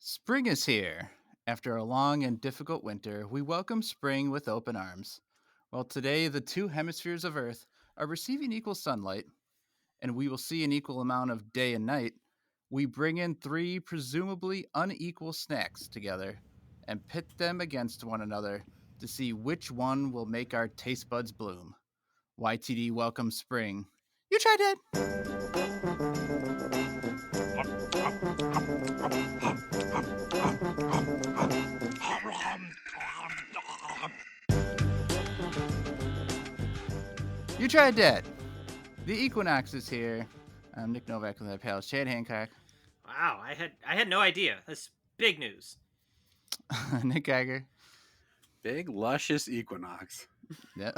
Spring is here. After a long and difficult winter, we welcome spring with open arms. While today the two hemispheres of Earth are receiving equal sunlight, and we will see an equal amount of day and night, we bring in three presumably unequal snacks together and pit them against one another to see which one will make our taste buds bloom. YTD welcomes spring. You tried it! You tried that! The equinox is here. I'm Nick Novak with my pals Chad Hancock, Wow, I had no idea. That's big news. Nick Geiger. Big, luscious equinox. Yeah.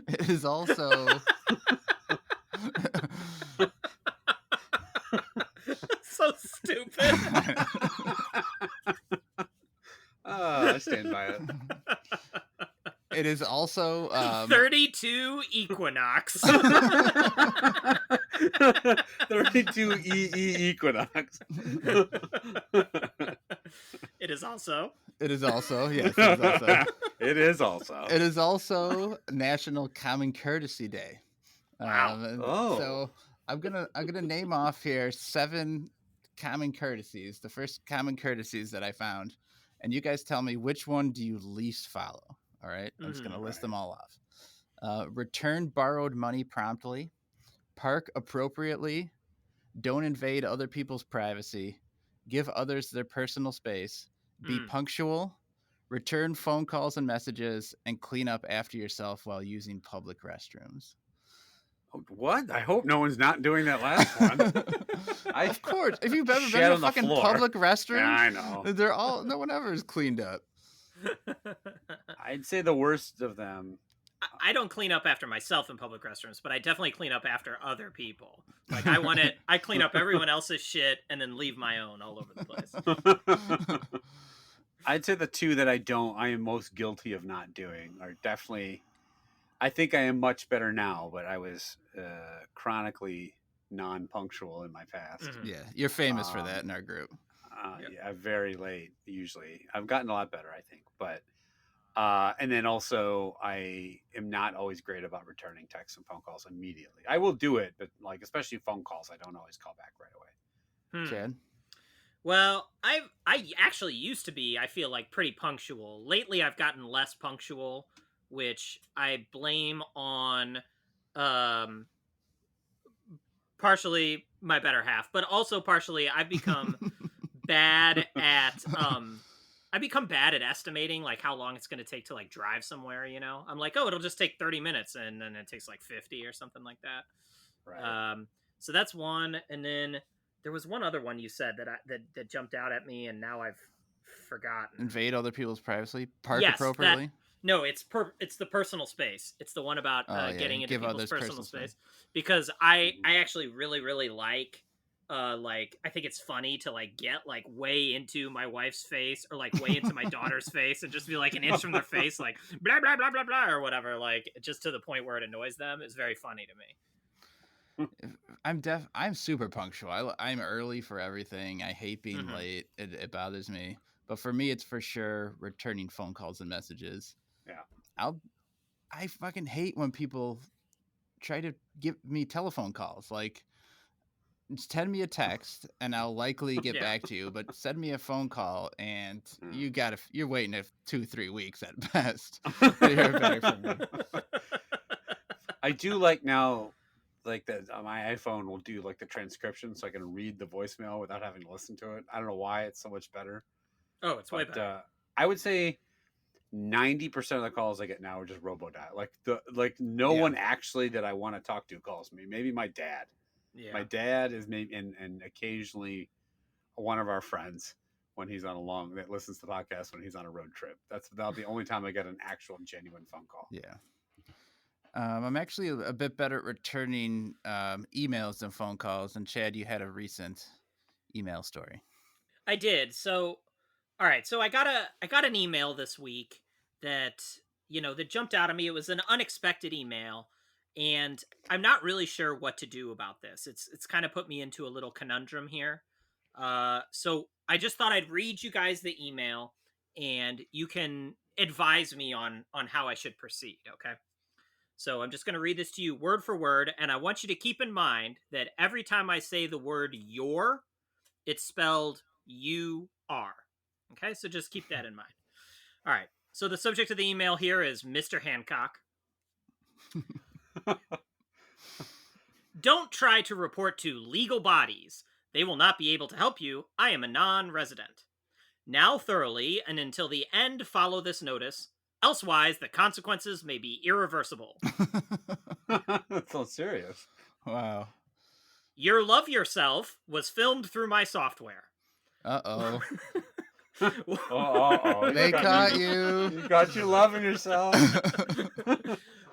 It is also So stupid. I stand by it. it is also 32 equinox. 32 equinox. It is also. It is also, yes, it is also. It is also. It is also National Common Courtesy Day. Wow. So I'm gonna name off here 7 common courtesies. The first common courtesies that I found, and you guys tell me which one do you least follow. All right, I'm just gonna list them all off. Return borrowed money promptly. Park appropriately. Don't invade other people's privacy. Give others their personal space. Be punctual. Return phone calls and messages, and clean up after yourself while using public restrooms. What? I hope no one's not doing that last one. Of course. If you've ever Shit been to a on the fucking floor. public restroom, Yeah, I know. no one ever is cleaned up. I'd say the worst of them. I don't clean up after myself in public restrooms, but I definitely clean up after other people. Like I clean up everyone else's shit and then leave my own all over the place. I'd say the two that I am most guilty of not doing are definitely. I think I am much better now, but I was chronically non-punctual in my past. Mhm. Yeah, you're famous for that in our group. Yeah, very late usually. I've gotten a lot better, I think, but and then also I am not always great about returning texts and phone calls immediately. I will do it, but like especially phone calls, I don't always call back right away. Chad? Well, I actually used to be, I feel like, pretty punctual. Lately I've gotten less punctual, which I blame on partially my better half, but also partially I've become bad at estimating like how long it's going to take to like drive somewhere, you know. I'm like, "Oh, it'll just take 30 minutes," and then it takes like 50 or something like that. Right. So that's one, and then there was one other one you said that jumped out at me, and now I've forgotten. Invade other people's privacy. Park Yes, appropriately. No, it's the personal space. It's the one about getting into Give people's others personal personal space. Because I actually really like I think it's funny to like get like way into my wife's face or like way into my daughter's face and just be like an inch from their face, like blah blah blah blah blah or whatever, like just to the point where it annoys them. Is very funny to me. I'm super punctual. I'm early for everything. I hate being late. It bothers me. But for me, it's for sure returning phone calls and messages. Yeah. I fucking hate when people try to give me telephone calls. Like, send me a text and I'll likely get back to you. But send me a phone call and you're waiting 2-3 weeks at best to hear better from me. I do like now, like that my iPhone will do like the transcription, so I can read the voicemail without having to listen to it. I don't know why it's so much better. Oh, it's way better. I would say 90% of the calls I get now are just robodial. Like no one actually that I want to talk to calls me. Maybe my dad. Yeah. My dad is maybe and occasionally one of our friends when he's on that listens to the podcast when he's on a road trip. That'll be the only time I get an actual genuine phone call. Yeah. I'm actually a bit better at returning emails than phone calls. And Chad, you had a recent email story. I did. So, all right. So I got an email this week that that jumped out at me. It was an unexpected email, and I'm not really sure what to do about this. It's kind of put me into a little conundrum here. So I just thought I'd read you guys the email, and you can advise me on how I should proceed. Okay. So I'm just going to read this to you word for word, and I want you to keep in mind that every time I say the word "your," it's spelled U-R. Okay, so just keep that in mind. All right. So the subject of the email here is Mr. Hancock. Don't try to report to legal bodies. They will not be able to help you. I am a non-resident. Now thoroughly and until the end follow this notice. Elsewise, the consequences may be irreversible. That's so serious. Wow. Your Love Yourself was filmed through my software. Uh-oh. Oh, They caught you. You got you loving yourself.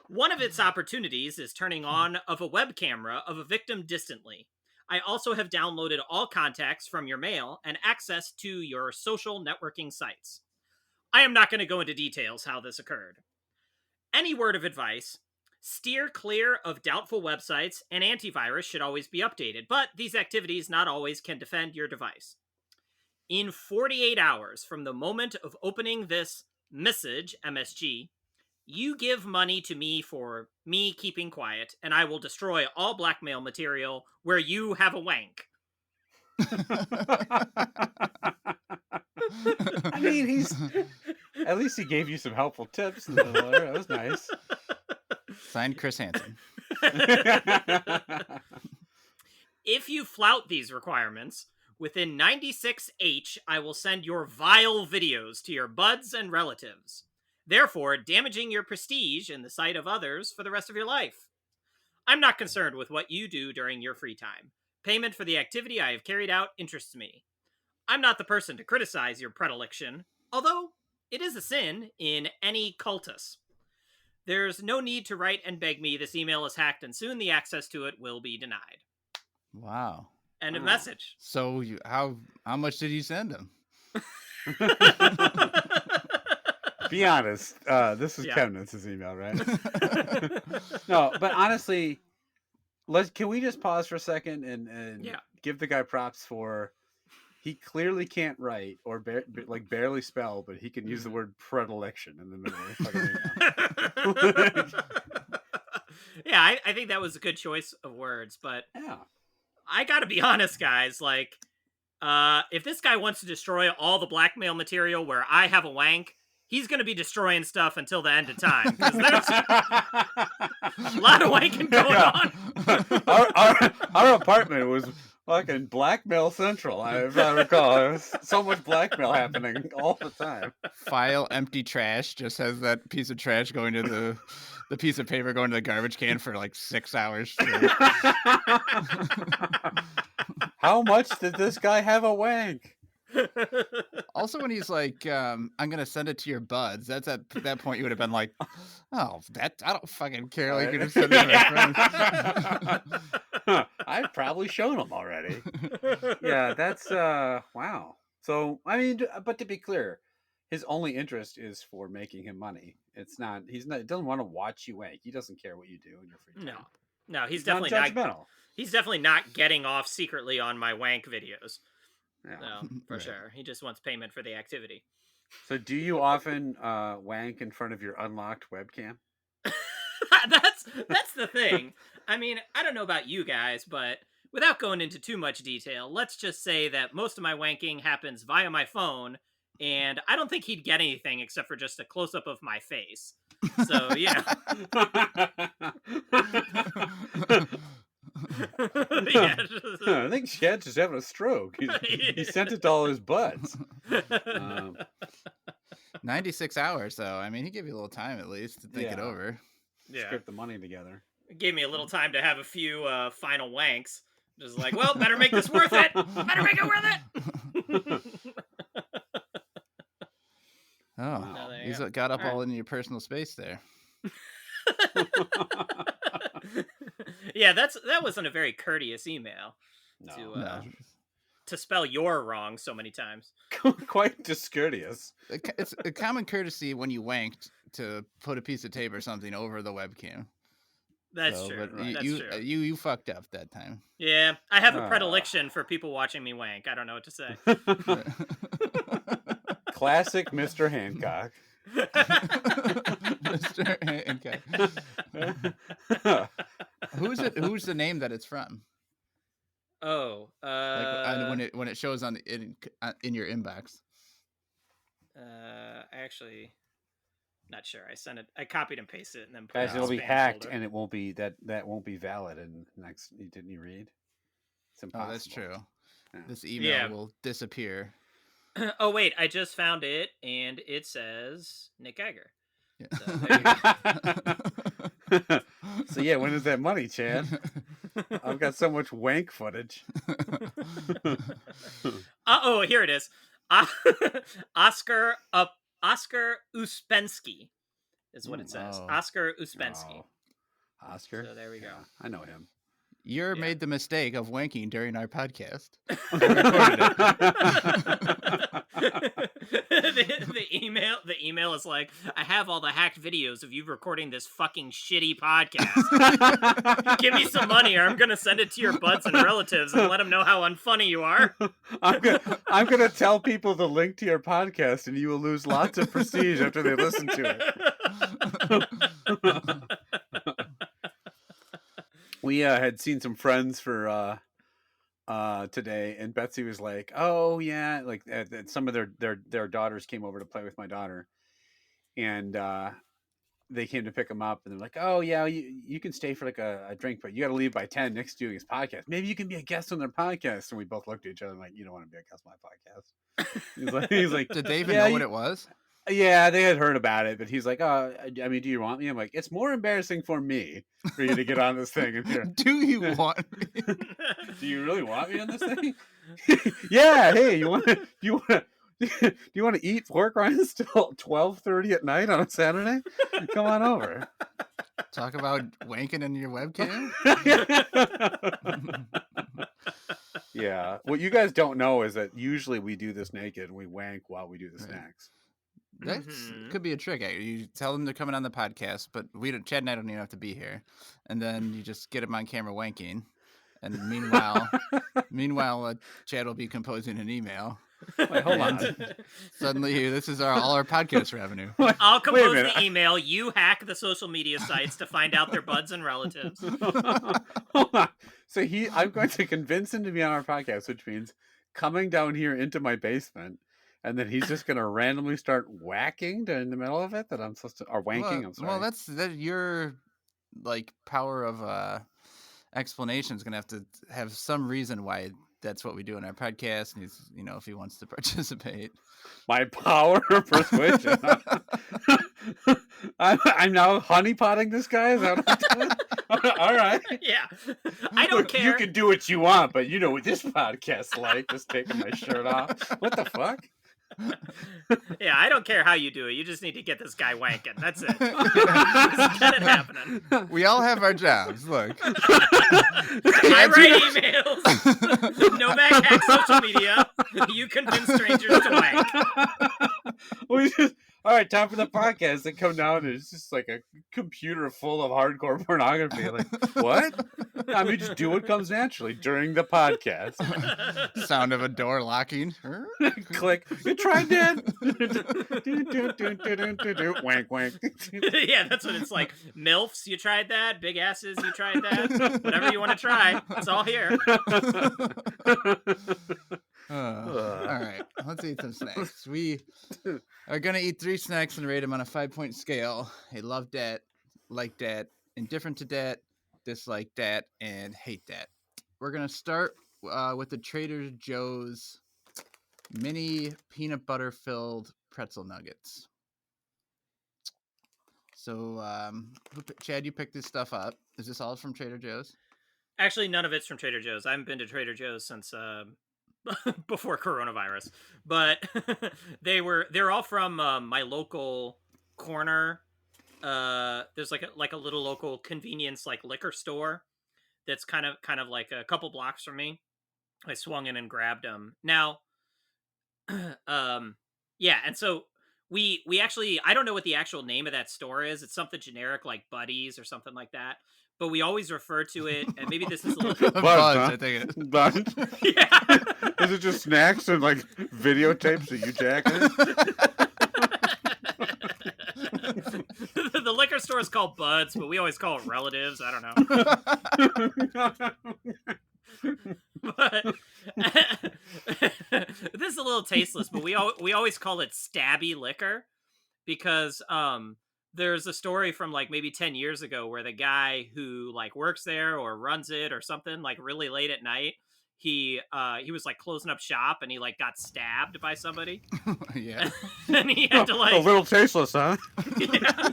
One of its opportunities is turning on of a web camera of a victim distantly. I also have downloaded all contacts from your mail and access to your social networking sites. I am not going to go into details how this occurred. Any word of advice: steer clear of doubtful websites, and antivirus should always be updated, but these activities not always can defend your device. In 48 hours from the moment of opening this message, MSG, you give money to me for me keeping quiet, and I will destroy all blackmail material where you have a wank. I mean, he's at least he gave you some helpful tips in the middle there. That was nice. Signed, Chris Hansen. If you flout these requirements, within 96H, I will send your vile videos to your buds and relatives, therefore damaging your prestige in the sight of others for the rest of your life. I'm not concerned with what you do during your free time. Payment for the activity I have carried out interests me. I'm not the person to criticize your predilection, although it is a sin in any cultus. There's no need to write and beg me. This email is hacked, and soon the access to it will be denied. Wow. End of message. So how much did you send him? Be honest. This is Chemnitz's email, right? No, but honestly, can we just pause for a second and give the guy props for he clearly can't write or barely spell, but he can use the word predilection in the middle of the fucking email. Yeah, I think that was a good choice of words, but yeah. I gotta be honest, guys. Like, if this guy wants to destroy all the blackmail material where I have a wank, he's gonna be destroying stuff until the end of time. Because there's a lot of wanking going on. Our apartment was fucking blackmail central, if I recall. There was so much blackmail happening all the time. File empty trash just has that piece of trash going to the piece of paper going to the garbage can for like 6 hours straight. How much did this guy have a wank? Also, when he's like, I'm gonna send it to your buds, that's at that point you would have been like, oh, that I don't fucking care. Like, you just send it to my friends. I've probably shown them already. Yeah, that's wow. So I mean, but to be clear, his only interest is for making him money. It's not. He doesn't want to watch you wank. He doesn't care what you do in your free time. No, he's definitely not. He's definitely not getting off secretly on my wank videos. Yeah. No, for sure. He just wants payment for the activity. So, do you often wank in front of your unlocked webcam? That's the thing. I mean, I don't know about you guys, but without going into too much detail, let's just say that most of my wanking happens via my phone, and I don't think he'd get anything except for just a close-up of my face. So, yeah. I think Chad's just having a stroke. He sent it to all his buds. 96 hours, though. I mean, he gave you a little time at least to think it over. Yeah. Scrape the money together. It gave me a little time to have a few final wanks. Just like, well, better make this worth it. Better make it worth it. Oh, he's got up all in your personal space there. Yeah, that wasn't a very courteous email. No. To spell "your" wrong so many times. Quite discourteous. It's a common courtesy when you wanked to put a piece of tape or something over the webcam. That's So, true. but Right. That's you true. you fucked up that time. Yeah, I have a Ah. predilection for people watching me wank. I don't know what to say. Classic Mr. Hancock. Mr. Hancock. Who's the name that it's from? Oh, Like when it shows on in your inbox. actually, not sure. I copied and pasted it and then put Guys, it in it'll the be spam hacked, folder. and it won't be that won't be valid. And next, didn't you read? It's impossible. Oh, that's true. Yeah. This email Yeah. will disappear. Oh wait, I just found it, and it says Nick Geiger. Yeah. So there you go. So yeah, when is that money, Chad? I've got so much wank footage. Oh, here it is. Oscar Uspensky is what it says. Oh. Oscar Uspensky. Oh. Oscar. So there we go. Yeah, I know him. You Yeah. made the mistake of wanking during our podcast. The email is like, I have all the hacked videos of you recording this fucking shitty podcast. Give me some money or I'm gonna send it to your buds and relatives and let them know how unfunny you are. I'm gonna tell people the link to your podcast, and you will lose lots of prestige after they listen to it. We had seen some friends for today, and Betsy was like, "Oh yeah," like some of their daughters came over to play with my daughter, and they came to pick them up, and they're like, "Oh yeah, you can stay for like a drink, but you got to leave by 10. Nick's doing his podcast. Maybe you can be a guest on their podcast." And we both looked at each other like, "You don't want to be a guest on my podcast." He's like, Did they even "Yeah, know what it was? Yeah, they had heard about it, but he's like, "Oh, I mean, do you want me?" I'm like, "It's more embarrassing for me for you to get on this thing." And here, Do you want me? do you really want me on this thing? Yeah. Hey, you want to eat pork rinds till 12:30 at night on a Saturday? Come on over. Talk about wanking in your webcam? Yeah. What you guys don't know is that usually we do this naked and we wank while we do the Right. snacks. That could be a trick. You tell them they're coming on the podcast, but Chad and I don't even have to be here. And then you just get them on camera wanking. And meanwhile, Chad will be composing an email. Wait, hold on. Suddenly, this is all our podcast revenue. I'll compose the email. You hack the social media sites to find out their buds and relatives. Hold on. So I'm going to convince him to be on our podcast, which means coming down here into my basement, and then he's just going to randomly start whacking in the middle of it that I'm supposed to, or wanking. I'm sorry. Well, that's your like power of explanation is going to have some reason why that's what we do in our podcast. And he's, if he wants to participate. My power of persuasion. I'm now honeypotting this guy. Is that what I'm doing? All right. Yeah. I don't care. You can do what you want, but you know what this podcast's like, just taking my shirt off. What the fuck? Yeah, I don't care how you do it. You just need to get this guy wanking. That's it. Just get it happening. We all have our jobs. Look. I write emails. Novak hacks social media. You convince strangers to wank. All right, time for the podcast. They come down and it's just like a computer full of hardcore pornography. Like, what? I mean, just do what comes naturally during the podcast. Sound of a door locking. Click. You tried that? Wank, wank. Yeah, that's what it's like. MILFs, you tried that? Big asses, you tried that? Whatever you want to try. It's all here. All right, let's eat some snacks. We are going to eat 3 snacks and rate them on a 5-point scale. I love that, like that, indifferent to that, dislike that, and hate that. We're going to start with the Trader Joe's mini peanut butter filled pretzel nuggets. So, Chad, you picked this stuff up. Is this all from Trader Joe's? Actually, none of it's from Trader Joe's. I haven't been to Trader Joe's since before coronavirus, but they're all from my local corner. There's like a little local convenience like liquor store that's kind of like a couple blocks from me. I swung in and grabbed them. Now, yeah, and so we actually, I don't know what the actual name of that store is. It's something generic like Buddies or something like that. but we always refer to it, and maybe this is a little... Buds, Buds, huh? I think it is. Buds? Yeah. Is it just snacks and like videotapes of you jacking it? The liquor store is called Buds, but we always call it Relatives. I don't know. But this is a little tasteless, but we always call it stabby liquor because there's a story from like maybe 10 years ago where the guy who like works there or runs it or something, like really late at night, he was like closing up shop and he like got stabbed by somebody. Yeah. And he had to A like... little tasteless, huh? Yeah.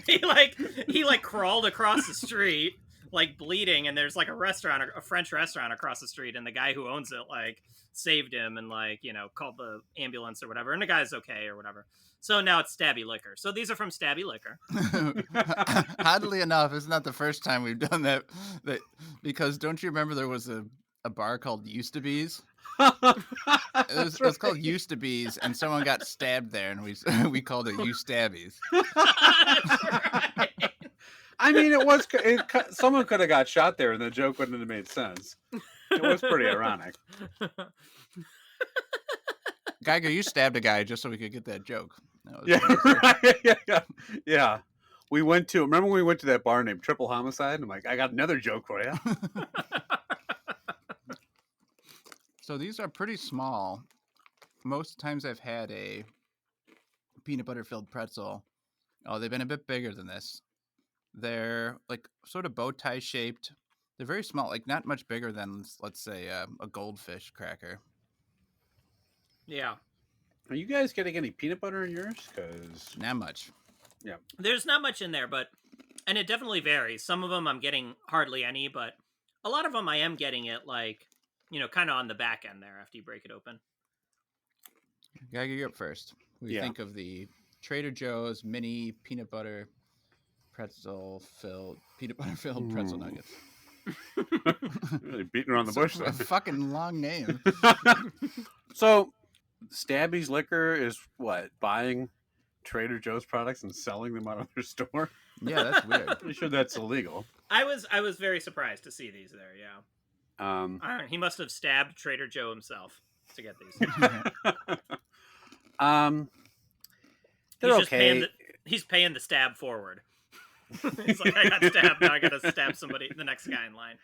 he like crawled across the street like bleeding, and there's like a French restaurant across the street, and the guy who owns it like saved him and like, you know, called the ambulance or whatever, and the guy's okay or whatever. So now it's Stabby Liquor. So these are from Stabby Liquor. Oddly enough, it's not the first time we've done that. Because don't you remember there was a bar called Used to Be's? It was called Used to Be's, and someone got stabbed there, and we called it You Stabbies. That's right. I mean, someone could have got shot there, and the joke wouldn't have made sense. It was pretty ironic. Geiger, you stabbed a guy just so we could get that joke. Yeah, right. Yeah. Remember when we went to that bar named Triple Homicide? I'm like, I got another joke for you. So these are pretty small. Most times I've had a peanut butter filled pretzel. Oh, they've been a bit bigger than this. They're like sort of bow tie shaped. They're very small, like not much bigger than, let's say, a goldfish cracker. Yeah. Are you guys getting any peanut butter in yours? Because Not much. yeah, There's not much in there, and it definitely varies. Some of them I'm getting hardly any, but a lot of them I am getting it like, you know, kind of on the back end there after you break it open. Geiger, you're up first. We think of the Trader Joe's mini peanut butter filled pretzel nuggets. really beating around the bush. A fucking long name. So, Stabby's Liquor is what? Buying Trader Joe's products and selling them out of their store? Yeah, that's weird. Pretty sure that's illegal. I was very surprised to see these there. Yeah. He must have stabbed Trader Joe himself to get these. They're okay. He's paying the stab forward. He's like, I got stabbed, now I gotta stab somebody, the next guy in line.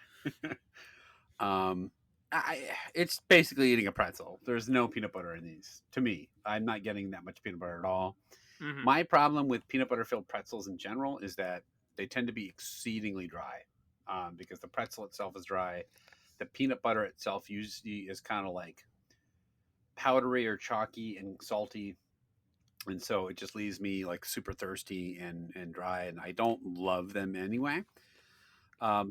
It's basically eating a pretzel. There's no peanut butter in these. To me, I'm not getting that much peanut butter at all. Mm-hmm. My problem with peanut butter filled pretzels in general is that they tend to be exceedingly dry, because the pretzel itself is dry. The peanut butter itself usually is kind of like powdery or chalky and salty. And so it just leaves me like super thirsty and dry, and I don't love them anyway.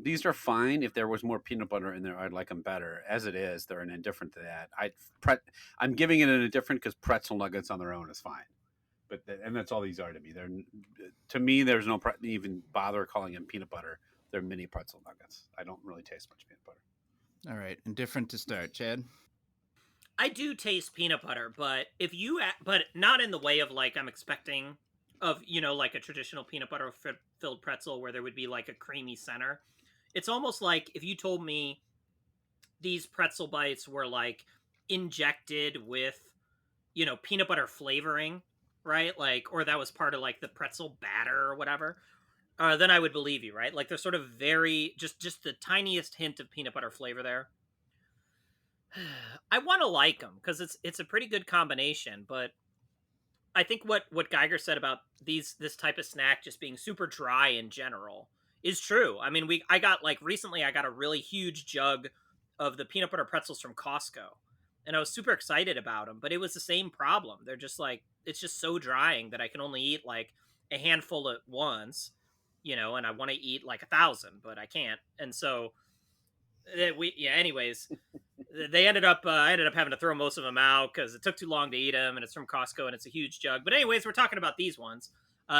These are fine. If there was more peanut butter in there, I'd like them better. As it is, they're an indifferent to that. I'm giving it an indifferent because pretzel nuggets on their own is fine. And that's all these are to me. To me, there's no even bother calling them peanut butter. They're mini pretzel nuggets. I don't really taste much peanut butter. All right, indifferent to start, Chad. I do taste peanut butter, but but not in the way of like I'm expecting of, you know, like a traditional peanut butter filled pretzel where there would be like a creamy center. It's almost like if you told me these pretzel bites were like injected with, you know, peanut butter flavoring, right? Like, or that was part of like the pretzel batter or whatever. Then I would believe you, right? Like, there's sort of very just the tiniest hint of peanut butter flavor there. I want to like them because it's a pretty good combination, but I think what Geiger said about this type of snack just being super dry in general is true. I mean, I got recently I got a really huge jug of the peanut butter pretzels from Costco, and I was super excited about them, but it was the same problem. They're just like, it's just so drying that I can only eat like a handful at once, you know, and I want to eat like 1,000, but I can't, and so anyways. I ended up having to throw most of them out because it took too long to eat them, and it's from Costco, and it's a huge jug. But anyways, we're talking about these ones.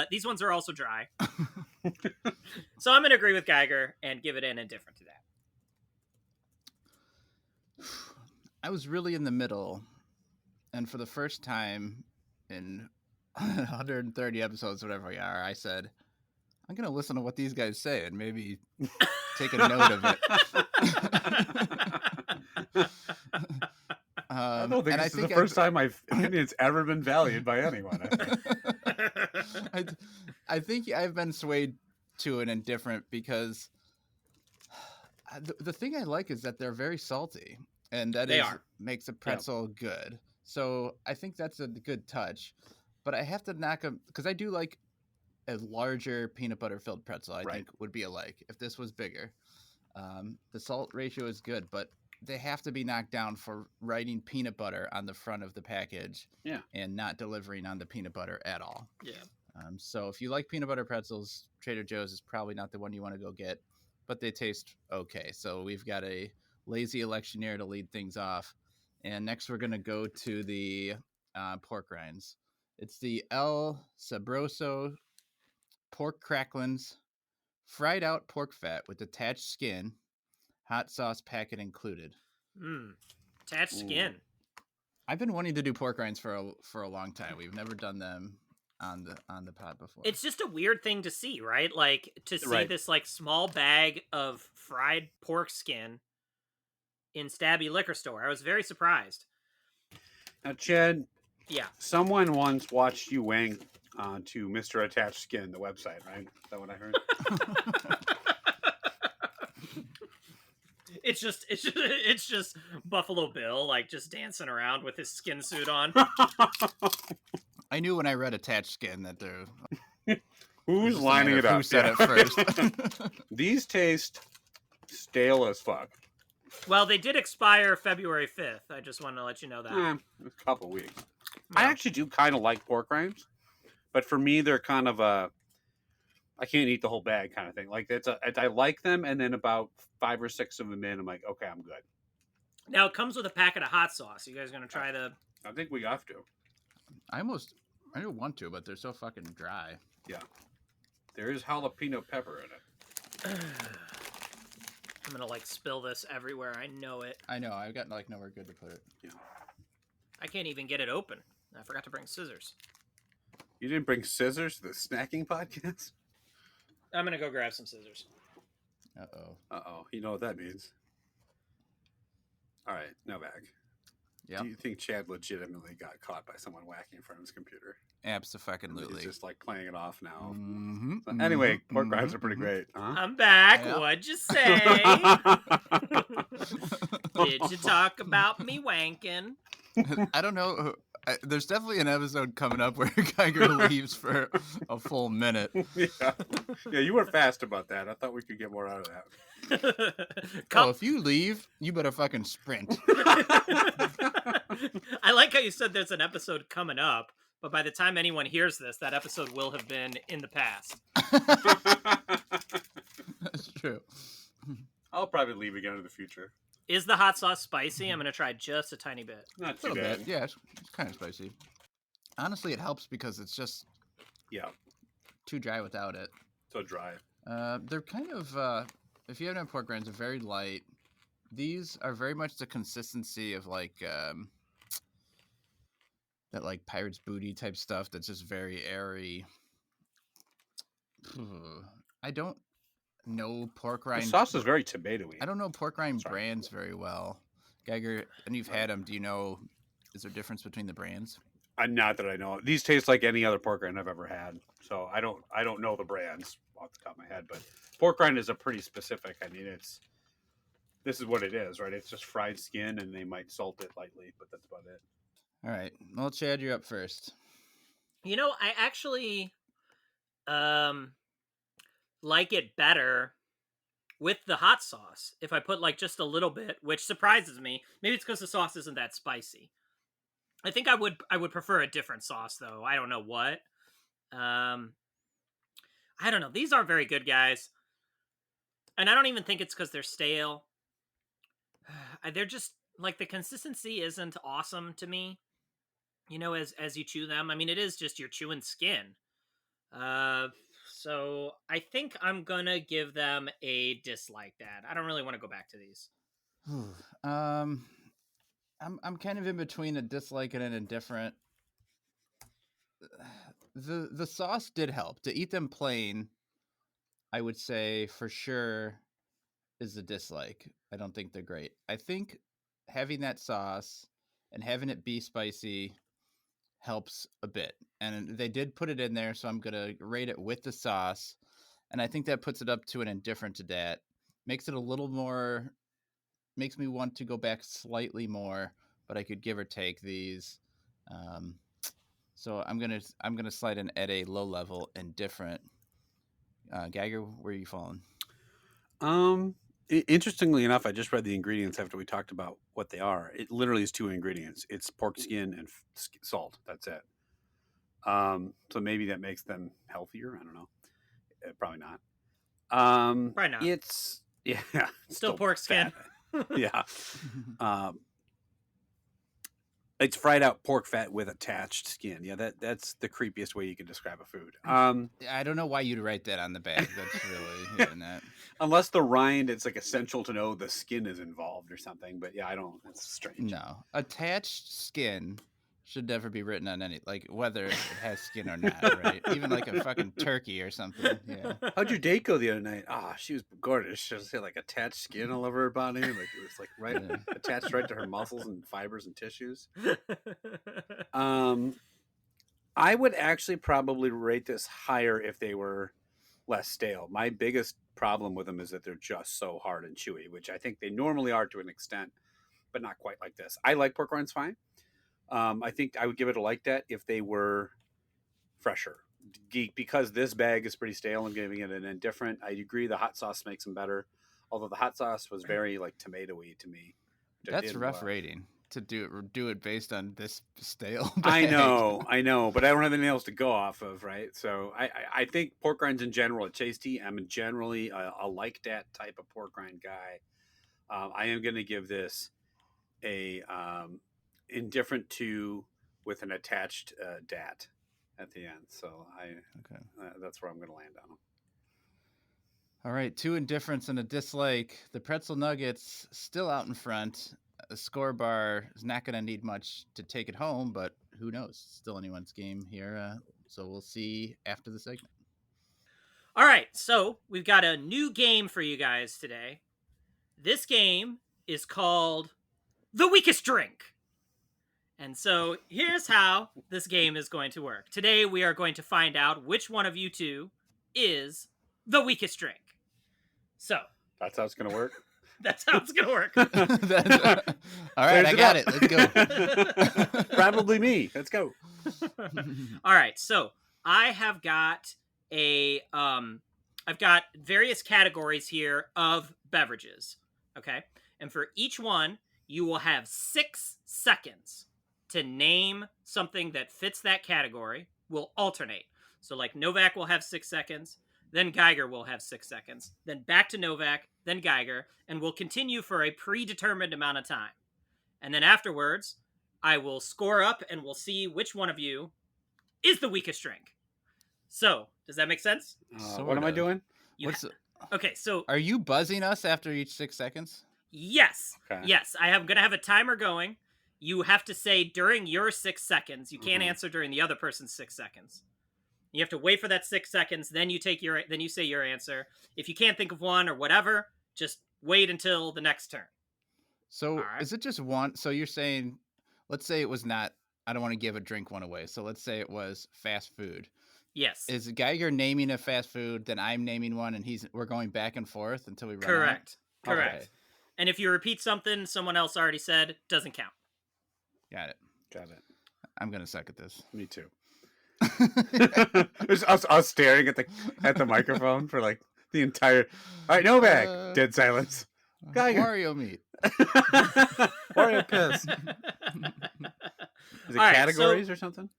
These ones are also dry. So I'm going to agree with Geiger and give it an indifferent to that. I was really in the middle, and for the first time in 130 episodes, whatever we are, I said, I'm gonna listen to what these guys say and maybe take a note of it. I don't think and this is the first time my opinion's ever been valued by anyone. I think I've been swayed to an indifferent because the thing I like is that they're very salty, and that makes a pretzel good. So I think that's a good touch. But I have to knock them because I do like a larger peanut butter filled pretzel. I think would be a like if this was bigger. The salt ratio is good, but they have to be knocked down for writing peanut butter on the front of the package and not delivering on the peanut butter at all. Yeah. So if you like peanut butter pretzels, Trader Joe's is probably not the one you want to go get, but they taste okay. So we've got a lazy electioneer to lead things off. And next we're going to go to the pork rinds. It's the El Sabroso pork cracklins, fried out pork fat with attached skin, hot sauce packet included. Attached skin. I've been wanting to do pork rinds for a long time. We've never done them on the pod before. It's just a weird thing to see, right? Like to see this like small bag of fried pork skin in Stabby liquor store. I was very surprised. Now, Chad. Yeah. Someone once watched you wang to Mr. Attached Skin, the website, right? Is that what I heard? It's just Buffalo Bill like just dancing around with his skin suit on. I knew when I read Attached Skin that they're who's lining it up? Who said it first? These taste stale as fuck. Well, they did expire February 5th. I just wanted to let you know that. A couple weeks. No. I actually do kind of like pork rinds, but for me, they're kind of a I can't eat the whole bag kind of thing. Like I like them, and then about 5 or 6 of them in, I'm like, okay, I'm good. Now it comes with a packet of hot sauce. You guys gonna try the? I think we have to. I don't want to, but they're so fucking dry. Yeah, there is jalapeno pepper in it. I'm gonna like spill this everywhere. I know it. I know. I've got like nowhere good to put it. Yeah. I can't even get it open. I forgot to bring scissors. You didn't bring scissors to the snacking podcast? I'm gonna go grab some scissors. Uh-oh. You know what that means. All right, now back. Yeah. Do you think Chad legitimately got caught by someone whacking in front of his computer? Absolutely. He's just like playing it off now. Mm-hmm, so, anyway, pork rinds are pretty great. Huh? I'm back. Yeah. What'd you say? Did you talk about me wanking? I don't know. There's definitely an episode coming up where Geiger leaves for a full minute. Yeah, you were fast about that. I thought we could get more out of that. Oh, if you leave, you better fucking sprint. I like how you said there's an episode coming up, but by the time anyone hears this, that episode will have been in the past. That's true. I'll probably leave again in the future. Is the hot sauce spicy? I'm going to try just a tiny bit. Not too bad. Yeah, it's kind of spicy. Honestly, it helps because it's just too dry without it. So dry. They're kind of, if you haven't had pork rinds, they're very light. These are very much the consistency of like that like Pirate's Booty type stuff that's just very airy. I don't know pork rind. The sauce is very tomatoey. I don't know pork rind brands very well. Geiger, and you've had them. Do you know, is there a difference between the brands? Not that I know. These taste like any other pork rind I've ever had. So I don't know the brands off the top of my head, but pork rind is a pretty specific. I mean, this is what it is, right? It's just fried skin, and they might salt it lightly, but that's about it. All right. Well, Chad, you're up first. You know, I actually like it better with the hot sauce if I put like just a little bit, which surprises me. Maybe it's because the sauce isn't that spicy. I think I would prefer a different sauce though. I don't know what. I don't know. These aren't very good, guys. And I don't even think it's because they're stale. They're just like the consistency isn't awesome to me. You know, as you chew them. I mean, it is just you're chewing skin. So I think I'm gonna give them a dislike. That I don't really want to go back to these. I'm kind of in between a dislike and an indifferent. The sauce did help to eat them plain. I would say for sure is a dislike. I don't think they're great. I think having that sauce and having it be spicy helps a bit. And they did put it in there, so I'm going to rate it with the sauce. And I think that puts it up to an indifferent to that. Makes it a little more, makes me want to go back slightly more, but I could give or take these. So I'm gonna slide in at a low level indifferent. Geiger, where are you falling? Interestingly enough, I just read the ingredients after we talked about what they are. It literally is 2 ingredients. It's pork skin and salt. That's it. So maybe that makes them healthier. I don't know. Probably not. Probably not. It's Still pork skin. Yeah. It's fried out pork fat with attached skin. Yeah, that's the creepiest way you can describe a food. I don't know why you'd write that on the bag. That's really hitting that. Unless the rind, it's like essential to know the skin is involved or something. But yeah, I don't. It's strange. No, attached skin should never be written on any, like, whether it has skin or not, right? Even like a fucking turkey or something. Yeah. How'd your date go the other night? She was gorgeous. She had like attached skin all over her body. Like it was like right attached right to her muscles and fibers and tissues. I would actually probably rate this higher if they were less stale. My biggest problem with them is that they're just so hard and chewy, which I think they normally are to an extent, but not quite like this. I like pork rinds fine. I think I would give it a like that if they were fresher. Because this bag is pretty stale, I'm giving it an indifferent. I agree the hot sauce makes them better, although the hot sauce was very like tomatoey to me. That's rough rating to do it based on this stale bag. I know, but I don't have anything else to go off of, right? So I think pork rinds in general are tasty. I'm generally a like that type of pork rind guy. I am going to give this a indifferent to with an attached dat at the end. So that's where I'm going to land on them. All right, 2 indifferents and a dislike. The pretzel nuggets still out in front. A score bar is not going to need much to take it home, but who knows? Still anyone's game here. So we'll see after the segment. All right, so we've got a new game for you guys today. This game is called The Weakest Drink. And so here's how this game is going to work. Today we are going to find out which one of you two is the weakest drink. So that's how it's going to work. That's how it's going to work. All right, I got it. Let's go. Probably me. Let's go. All right, so I have got I've got various categories here of beverages. Okay, and for each one, you will have 6 seconds to name something that fits that category. We'll alternate. So like Novak will have 6 seconds, then Geiger will have 6 seconds, then back to Novak, then Geiger, and we'll continue for a predetermined amount of time. And then afterwards, I will score up and we'll see which one of you is the weakest drink. So, does that make sense? What am I doing? Okay, so... Are you buzzing us after each 6 seconds? Yes. Okay. Yes, I'm going to have a timer going. You have to say during your 6 seconds. You can't answer during the other person's 6 seconds. You have to wait for that 6 seconds, then you say your answer. If you can't think of one or whatever, just wait until the next turn. So is it just one? So you're saying, let's say it was not, I don't want to give a drink one away. So let's say it was fast food. Yes. Is Geiger naming a fast food, then I'm naming one, and we're going back and forth until we run Correct. out? Correct. Okay. And if you repeat something someone else already said, doesn't count. Got it. I'm going to suck at this. Me too. There's us staring at the microphone for like the entire. All right, Novak. Dead silence. Geiger. Wario meat. Wario piss. Is it categories or something?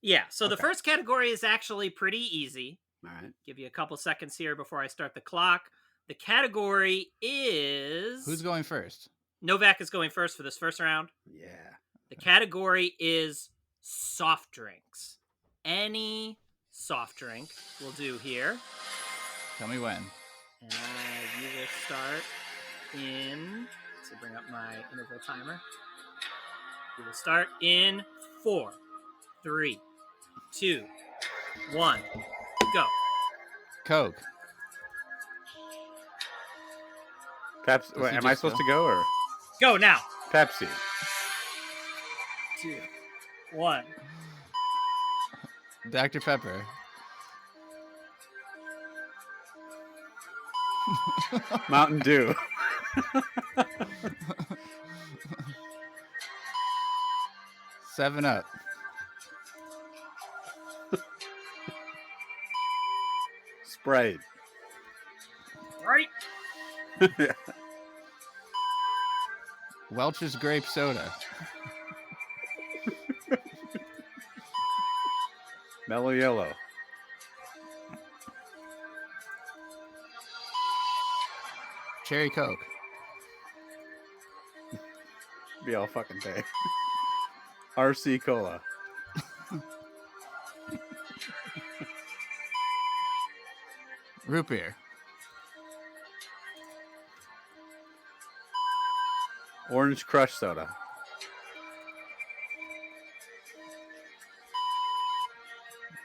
Yeah. So the first category is actually pretty easy. All right. Give you a couple seconds here before I start the clock. The category is. Who's going first? Novak is going first for this first round. Yeah. The category is soft drinks. Any soft drink will do here. Tell me when. And you will start in... Let's bring up my interval timer. You will start in 4, 3, 2, 1, go. Coke. Pepsi. Does Wait, he am I just supposed go? to go or Go now. Pepsi? 2, 1. Dr. Pepper. Mountain Dew. 7-Up. Sprite. Right. Welch's Grape Soda. Mellow Yellow. Cherry Coke. Be all fucking day. RC Cola. Root beer. Orange Crush Soda.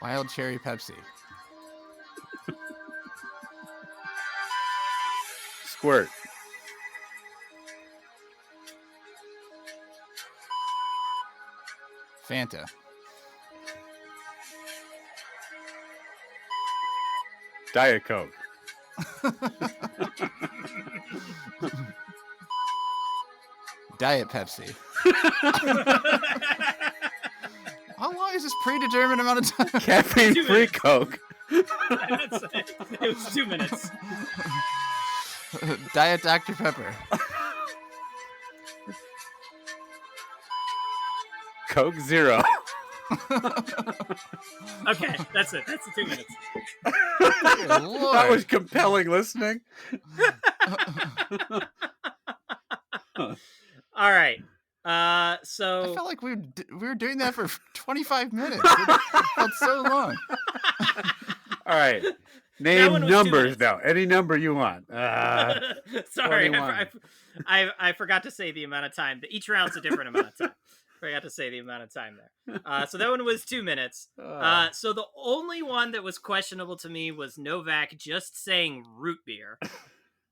Wild Cherry Pepsi. Squirt. Fanta. Diet Coke. Diet Pepsi. How long is this predetermined amount of time? Caffeine 2 free minutes. Coke. It was 2 minutes. Diet Dr. Pepper. Coke Zero. Okay, that's it. That's the 2 minutes. Good Lord. That was compelling listening. All right. I So felt like we were doing that for 25 minutes. It felt so long. All right. That Name one was 2 numbers minutes. now. Any number you want. sorry, 21. I forgot to say the amount of time. Each round's a different amount of time. Forgot to say the amount of time there. So that one was 2 minutes. So the only one that was questionable to me was Novak just saying root beer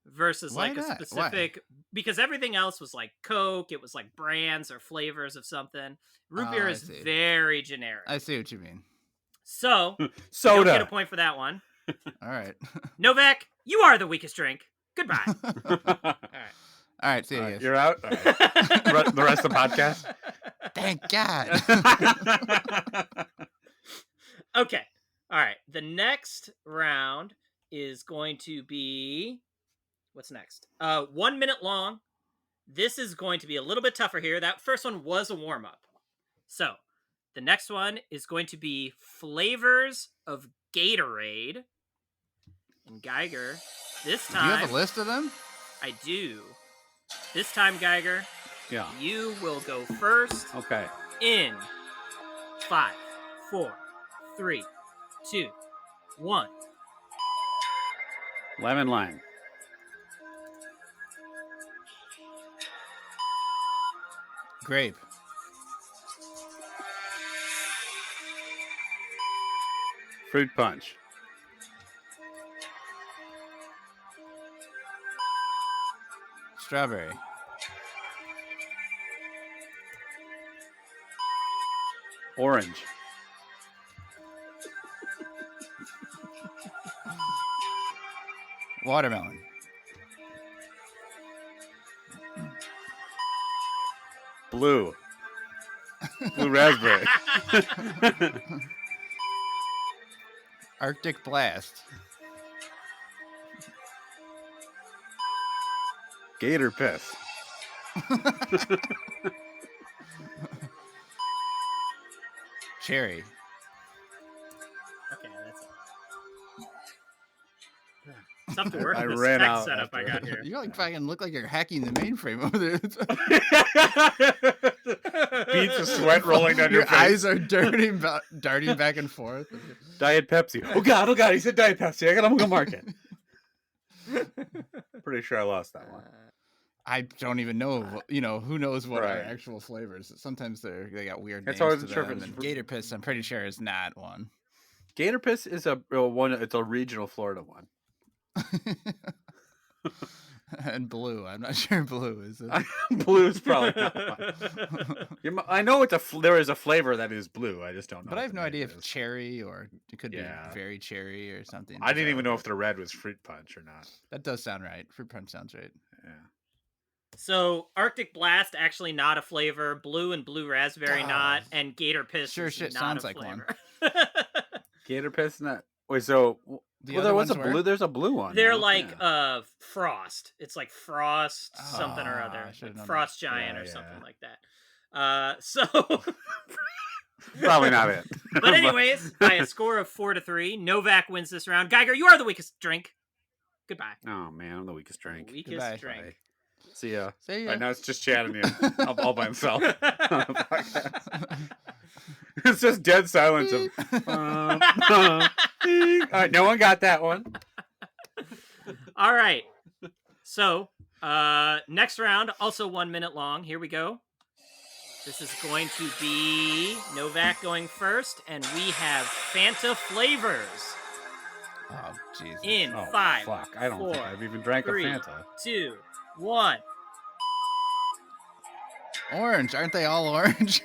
versus Why like a not? specific, because everything else was like Coke. It was like brands or flavors of something. Root beer I is see. very generic. I see what you mean. So you don't get a Soda. point for that one. All right. Novak, you are the weakest drink. Goodbye. All right. All right. See you All right, guys. you're out. All right. The rest of the podcast. Thank God. Okay. All right. The next round is going to be what's next? 1 minute long. This is going to be a little bit tougher here. That first one was a warm up. So the next one is going to be flavors of Gatorade. And Geiger, this Do time you have a list of them? I do. This time, Geiger, Yeah. you will go first. Okay. In 5, 4, 3, 2, 1. Lemon lime. Grape. Fruit punch. Strawberry. Orange. Watermelon. Blue. Blue raspberry. Arctic Blast. Gator piss. Cherry. Okay, that's it. It's tough to work I with this ran tech out setup I after- got here. You like fucking look like you're hacking the mainframe over there. Beads of sweat rolling down your face. eyes are darting back and forth. Diet Pepsi. Oh god, he said Diet Pepsi. I gotta go mark it. Pretty sure I lost that one. I don't even know. Who knows what are Right. actual flavors? Sometimes they got weird That's names always to the them. difference. And Gator Piss, I'm pretty sure, is not one. Gator piss is a one. It's a regional Florida one. And blue. I'm not sure blue is it. Blue's probably not one. I know there is a flavor that is blue. I just don't know. But I have no idea if if cherry or it could be Yeah. very cherry or something. I didn't even know if the red was fruit punch or not. That does sound right. Fruit punch sounds right. Yeah. So Arctic Blast actually not a flavor. Blue and blue raspberry not, and Gator Piss Sure is shit not sounds a like one. flavor. Gator piss not. Wait, so there was a blue. There's a blue one. They're no? like Yeah. Frost. It's like Frost something or other, like Frost Giant or something like that. So probably not it. But anyways, by a score of 4-3, Novak wins this round. Geiger, you are the weakest drink. Goodbye. Oh man, I'm the weakest drink. Weakest drink. Bye. See ya. See ya. Right now it's just Chad and you, all by himself. It's just dead silence. All right, no one got that one. All right. So, next round, also 1 minute long. Here we go. This is going to be Novak going first, and we have Fanta flavors. Oh, Jesus. In Oh, 5, fuck. I don't 4, think I've even drank 3, a Fanta. 2, 1. Orange. Aren't they all orange?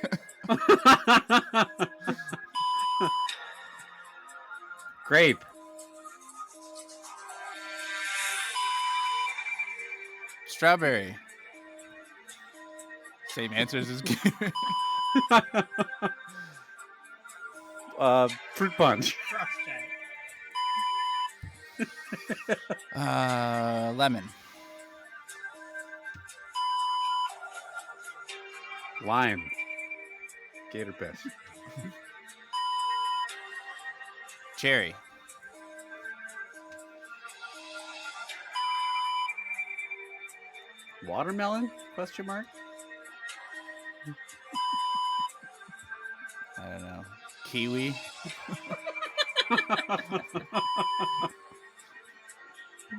Grape. Strawberry. Same answers as Fruit punch. Lemon. Lime. Gator piss. Cherry. Watermelon? Question mark. I don't know. Kiwi.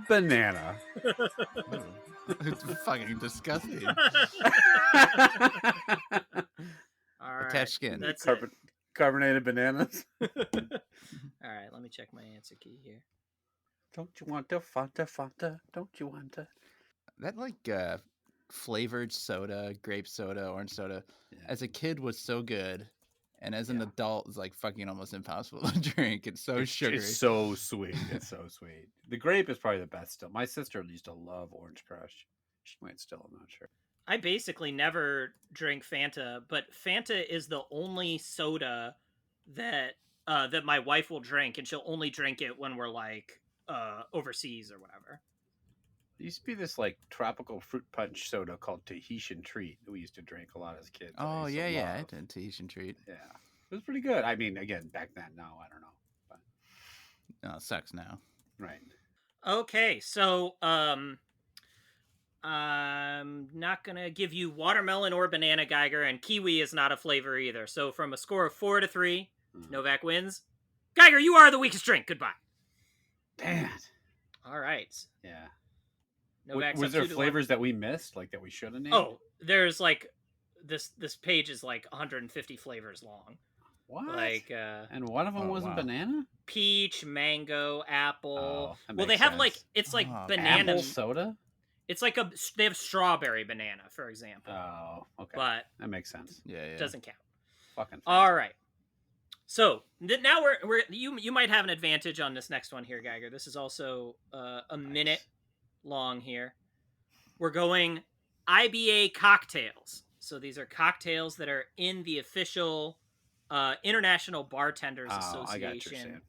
Banana. It's fucking disgusting. All right. Attached skin. That's Carbonated bananas. All right, let me check my answer key here. Don't you want to Fanta Fanta? Don't you want to? That like flavored soda, grape soda, orange soda, as a kid was so good, and as an adult is like fucking almost impossible to drink. It's so sugary. It's so sweet. It's so sweet. The grape is probably the best still. My sister used to love Orange Crush. She might still, I'm not sure. I basically never drink Fanta, but Fanta is the only soda that that my wife will drink, and she'll only drink it when we're like overseas or whatever. There used to be this like tropical fruit punch soda called Tahitian Treat that we used to drink a lot as kids. Oh yeah, I did Tahitian Treat. Yeah, it was pretty good. I mean, again, back then, now I don't know, but no, it sucks now. Right. Okay, so I'm not gonna give you watermelon or banana, Geiger, and kiwi is not a flavor either. So from a score of 4-3, Novak wins. Geiger, you are the weakest drink. Goodbye. Damn it. All right. Yeah. Novak's was up there 2-1. flavors that we missed, like that we should have named? Oh, there's like this page is like 150 flavors long. What? Like and one of them wasn't banana? Peach, mango, apple. Oh, well, they have like it's like banana apple soda. It's like they have strawberry banana, for example. Oh, okay. But that makes sense. Yeah. Doesn't count. Fucking. All right. So now we're you might have an advantage on this next one here, Geiger. This is also a minute long here. We're going IBA cocktails. So these are cocktails that are in the official International Bartenders Association I got what you're saying.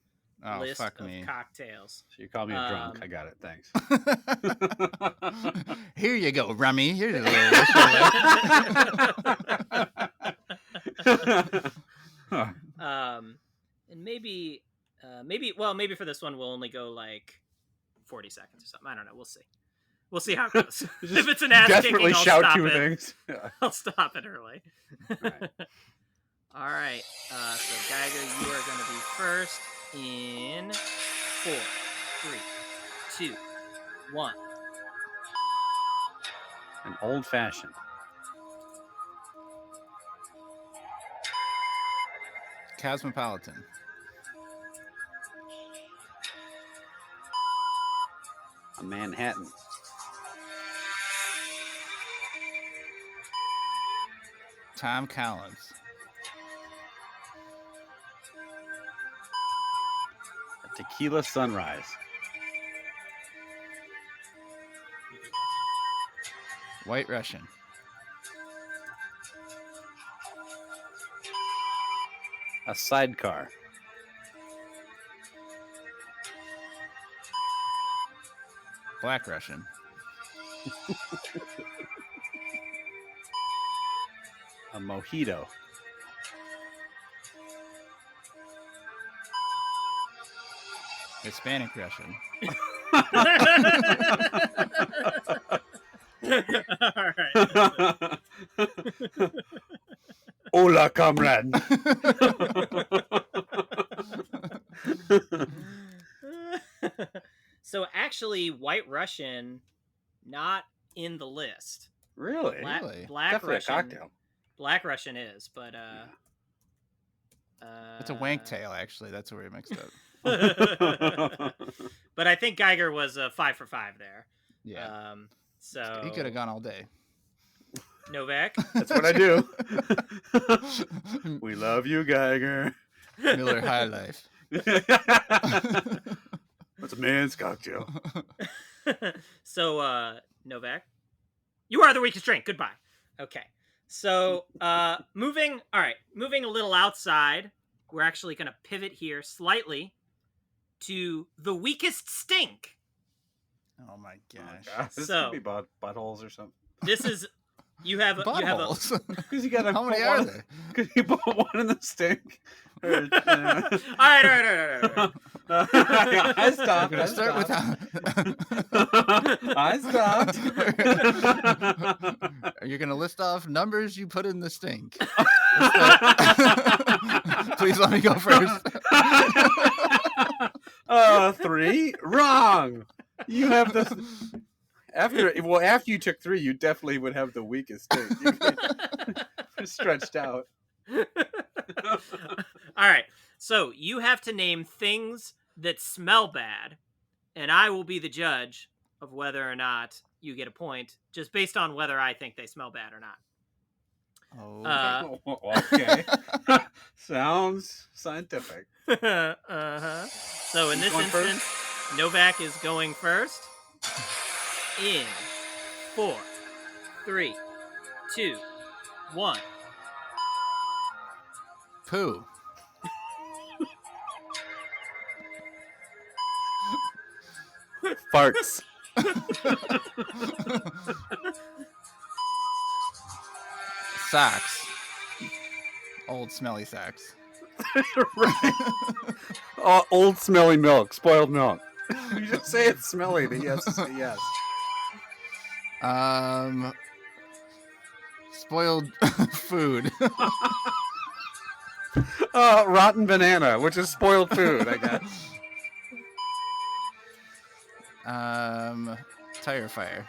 list fuck of me. cocktails. So you call me a drunk. I got it. Thanks. Here you go, Rummy. Here's a little. And maybe for this one we'll only go like 40 seconds or something. I don't know. We'll see. We'll see how it goes. If it's an ass desperately kicking, I'll shout stop two it. things. Yeah. I'll stop it early. All All right. So Geiger, you are going to be first in 4, 3, 2, 1. An old fashioned. Cosmopolitan. A Manhattan. Tom Collins. A tequila sunrise. White Russian. A sidecar. Black Russian. A mojito. Hispanic Russian. All right. Hola, comrade. So actually, White Russian not in the list. Really? Really? Black Definitely Russian. a cocktail. Black Russian is, but It's a wank tail, actually. That's where we mixed up. But I think Geiger was 5 for 5 there. Yeah. So He could have gone all day. Novak. That's what I do. We love you, Geiger. Miller High Life. That's a man's cocktail. So Novak, you are the weakest drink. Goodbye. Okay. So moving a little outside. We're actually going to pivot here slightly to the weakest stink. Oh my gosh. Oh, this So- could be buttholes or something. This is you have a Buttholes. Because you got to How many are there? Because you put one in the stink. all right. I stopped. We're gonna start with I stopped. You're gonna list off numbers you put in the stink. Please let me go first. 3. Wrong. You have the after you took 3, you definitely would have the weakest stink. You're stretched out. All right. So you have to name things that smell bad, and I will be the judge of whether or not you get a point, just based on whether I think they smell bad or not. Okay. Sounds scientific. Uh-huh. So in this Going instance, Novak is going first. In 4, 3, 2, 1. Poo. Farts. Socks. Old smelly socks. Right. Old smelly milk, spoiled milk. You just say it's smelly, but yes, yes. Spoiled food. Rotten banana, which is spoiled food, I guess. Tire fire.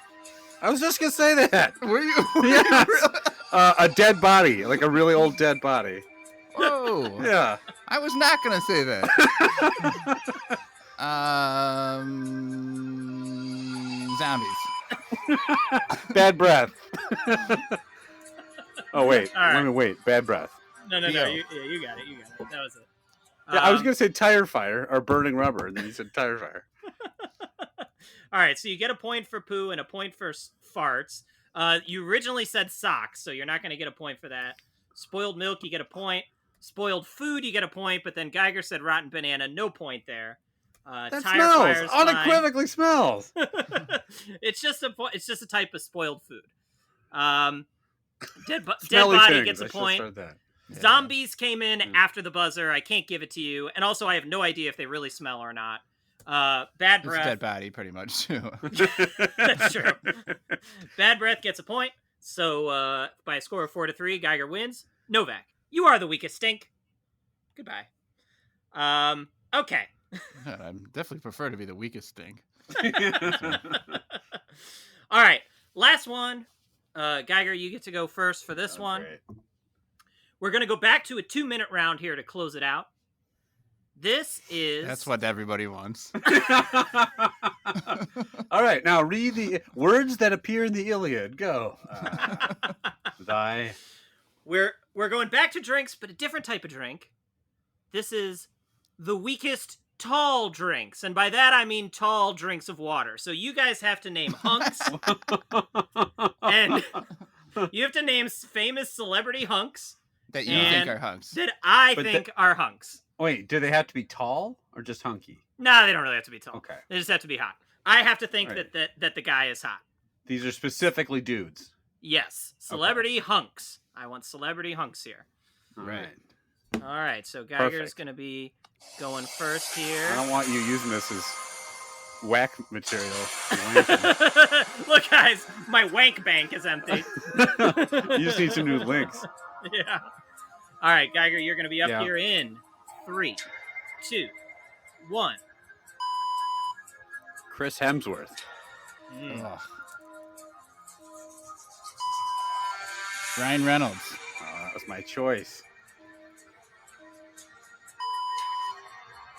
I was just gonna say that. Were you? Yes. A dead body, like a really old dead body. Whoa. Yeah. I was not gonna say that. Zombies. Bad breath. Oh wait, All right. wait. Bad breath. No. Theo. You got it. That was it. Yeah, I was gonna say tire fire or burning rubber, and then you said tire fire. All right, so you get a point for poo and a point for farts. You originally said socks, so you're not going to get a point for that. Spoiled milk, you get a point. Spoiled food, you get a point. But then Geiger said rotten banana, no point there. That tire smells. fire's fine. Unequivocally smells. It's just a type of spoiled food. Dead Smelly body things. gets I a should've point. started that. Yeah. Zombies came in after the buzzer. I can't give it to you. And also, I have no idea if they really smell or not. Bad It's a breath. dead body, pretty much, too. That's true. Bad breath gets a point. So by a score of 4-3, Geiger wins. Novak, you are the weakest stink. Goodbye. Okay. I definitely prefer to be the weakest thing. All right. Last one. Geiger, you get to go first for this one. Great. We're going to go back to a 2-minute round here to close it out. This is... That's what everybody wants. All right, now read the words that appear in the Iliad. Go. Thy we're going back to drinks, but a different type of drink. This is the weakest tall drinks, and by that I mean tall drinks of water. So you guys have to name hunks, and you have to name famous celebrity hunks that you think are hunks. that I think are hunks. Wait, do they have to be tall or just hunky? No, they don't really have to be tall. Okay. They just have to be hot. I have to think Right. that the guy is hot. These are specifically dudes. Yes, celebrity hunks. I want celebrity hunks here. All Right. All right, so Geiger's Perfect. going to be going first here. I don't want you using this as whack material. Look, guys, my wank bank is empty. You just need some new links. Yeah. All right, Geiger, you're going to be up Yeah. here in 3, 2, 1. Chris Hemsworth. Ugh. Ryan Reynolds. That was my choice.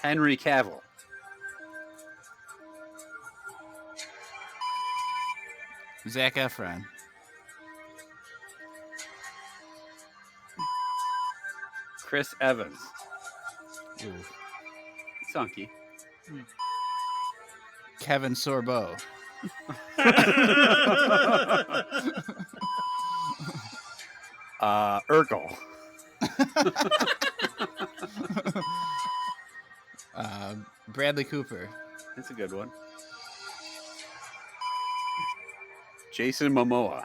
Henry Cavill. Zac Efron. Chris Evans. Ooh. Sunky. Kevin Sorbo. Urkel. Bradley Cooper. That's a good one. Jason Momoa.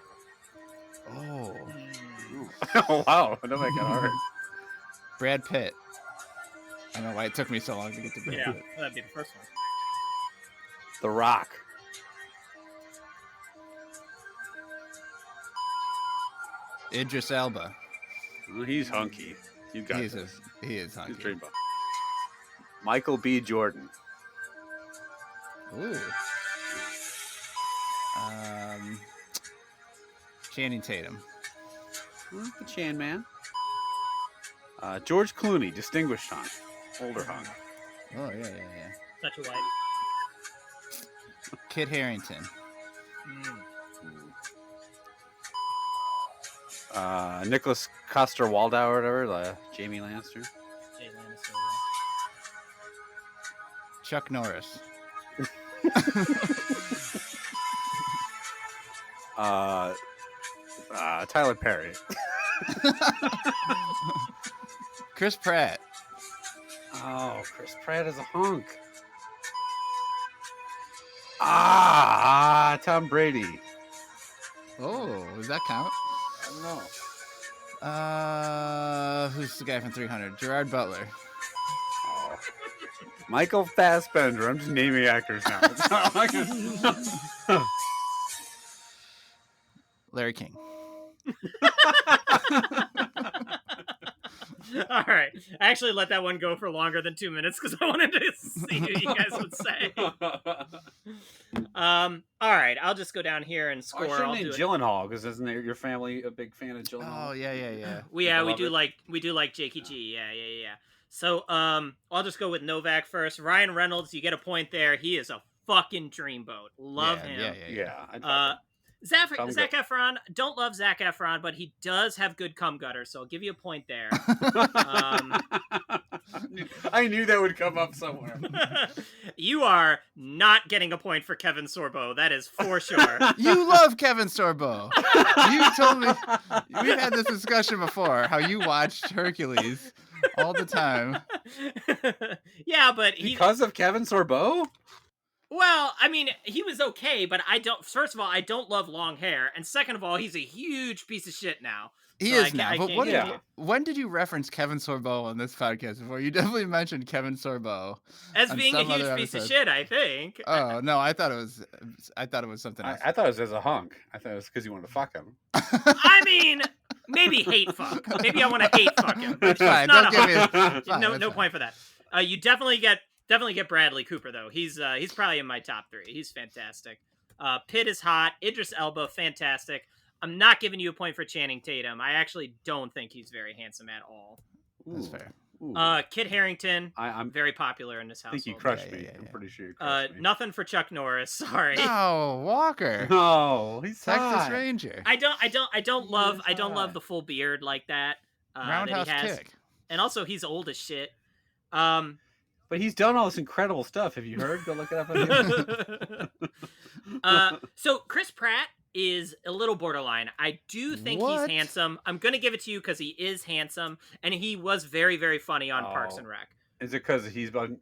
Oh. Oh, wow. That might get hard. Brad Pitt. I don't know why it took me so long to get to Brad Yeah, Pitt. that'd be the first one. The Rock. Idris Elba. Well, he's hunky. You got He is this. He's hunky. He's dreamboat. Michael B. Jordan. Ooh. Channing Tatum. The Chan Man. George Clooney, distinguished hunk. Older hunk. Oh, yeah. Such a white. Kit Harington. Nicholas Coster-Waldau or whatever, Jamie Lannister. Jay Lannister. Chuck Norris. Tyler Perry. Chris Pratt. Oh, Chris Pratt is a hunk. Tom Brady. Oh, does that count? I don't know. Who's the guy from 300? Gerard Butler. Oh. Michael Fassbender. I'm just naming actors now. It's not like Larry King. All right. I actually let that one go for longer than 2 minutes because I wanted to see who you guys would say. All right. I'll just go down here and score. I should I'll name do it. Gyllenhaal because isn't your family a big fan of Gyllenhaal? Oh, yeah. We love do it. we do like Jakey G. Yeah. So I'll just go with Novak first. Ryan Reynolds, you get a point there. He is a fucking dreamboat. Love him. Yeah. I'd Zac Cum Efron, don't love Zac Efron, but he does have good cum gutter, so I'll give you a point there. I knew that would come up somewhere. You are not getting a point for Kevin Sorbo. That is for sure. You love Kevin Sorbo. You told me we've had this discussion before. How you watched Hercules all the time. Yeah, but Because of Kevin Sorbo? Well, I mean, he was okay, but I don't. First of all, I don't love long hair, and second of all, he's a huge piece of shit now. He So is now. But when did you reference Kevin Sorbo on this podcast before? You definitely mentioned Kevin Sorbo as on being a some huge other piece of episode. shit. I think. Oh no, I thought it was something else. I thought it was as a hunk. I thought it was because you wanted to fuck him. I mean, maybe hate fuck. Maybe I want to hate fuck him. That's fine. not Don't a give me hunk. fine, No that's fine. point for that. You definitely get Bradley Cooper though. He's probably in my top 3. He's fantastic. Pitt is hot. Idris Elba, fantastic. I'm not giving you a point for Channing Tatum. I actually don't think he's very handsome at all. That's fair. Kit Harington, I'm very popular in this I household. think you crushed Yeah, me. yeah, I'm yeah. pretty sure you crushed me. Nothing for Chuck Norris. Sorry. No, Walker. No, he's Texas hot. Ranger. I don't love hot. the full beard like that that he Roundhouse has, kick. and also he's old as shit. But he's done all this incredible stuff. Have you heard? Go look it up on YouTube. So Chris Pratt is a little borderline. I do think he's What? handsome. I'm gonna give it to you because he is handsome, and he was very, very funny on Parks and Rec. Is it because he's kind of a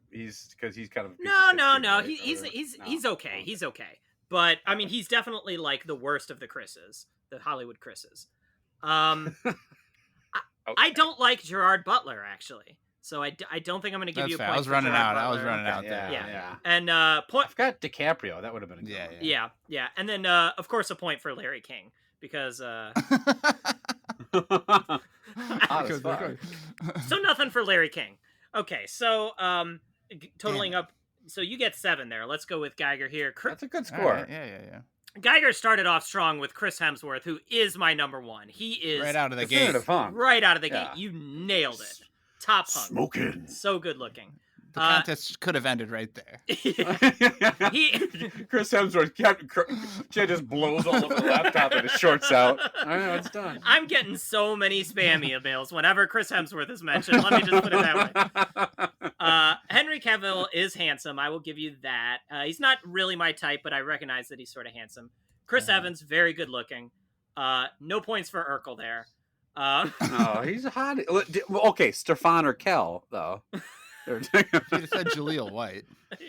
piece No. of shit too, right? He's okay. He's okay. But I mean, he's definitely like the worst of the Chris's, the Hollywood Chris's. I don't like Gerard Butler actually, so I don't think I'm going to give you a That's fair. point. I was running out. Butler. I was running out there. Yeah. And point. I've got DiCaprio. That would have been a good one. Yeah. And then of course a point for Larry King because Hot as Because fuck. so nothing for Larry King. Okay, so totaling up. So you get 7 there. Let's go with Geiger here. That's a good All score. right, yeah. Geiger started off strong with Chris Hemsworth, who is my number 1. He is Right out of the gate. Definitive hunk. right out of the Yeah. gate. You nailed it. Top hunk. Smoking. So good looking. The contest could have ended right there. He Chris Hemsworth just blows all over the laptop and it shorts out. I know it's done. I'm getting so many spam emails whenever Chris Hemsworth is mentioned. Let me just put it that way. Henry Cavill is handsome. I will give you that. He's not really my type, but I recognize that he's sort of handsome. Chris Evans, very good looking. No points for Urkel there. No, he's hot. Okay, Stefan or Kel though. You just said Jaleel White.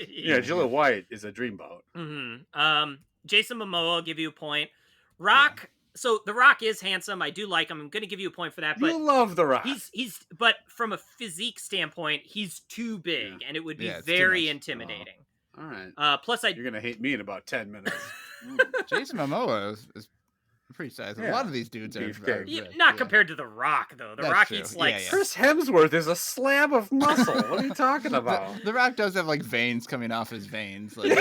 Yeah, Julia White is a dreamboat. Mm-hmm. Jason Momoa, I'll give you a point. Rock. Yeah. So The Rock is handsome. I do like him. I'm going to give you a point for that. But you love The Rock. But from a physique standpoint, he's too big, and it would be very intimidating. All right. Plus, you're going to hate me in about 10 minutes. Jason Momoa is pretty sizable. A lot of these dudes are not compared to The Rock, though. The Rock eats like Chris Hemsworth is a slab of muscle. What are you talking about? The Rock does have like veins coming off his veins. Like,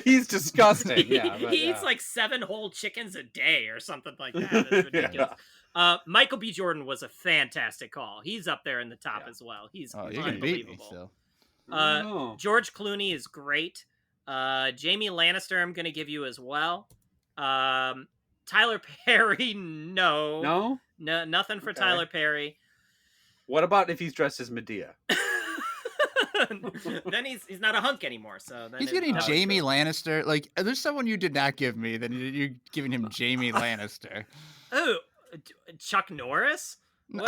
he's disgusting. He eats like 7 whole chickens a day or something like that. It's ridiculous. Michael B. Jordan was a fantastic call. He's up there in the top as well. He's unbelievable. Beat me still. George Clooney is great. Jamie Lannister, I'm going to give you as well. Tyler Perry, no, nothing for Tyler Perry. What about if he's dressed as Medea? Then he's not a hunk anymore. So then he's getting Jamie Lannister. Like, there's someone you did not give me. Then you're giving him Jamie Lannister. Oh, Chuck Norris. The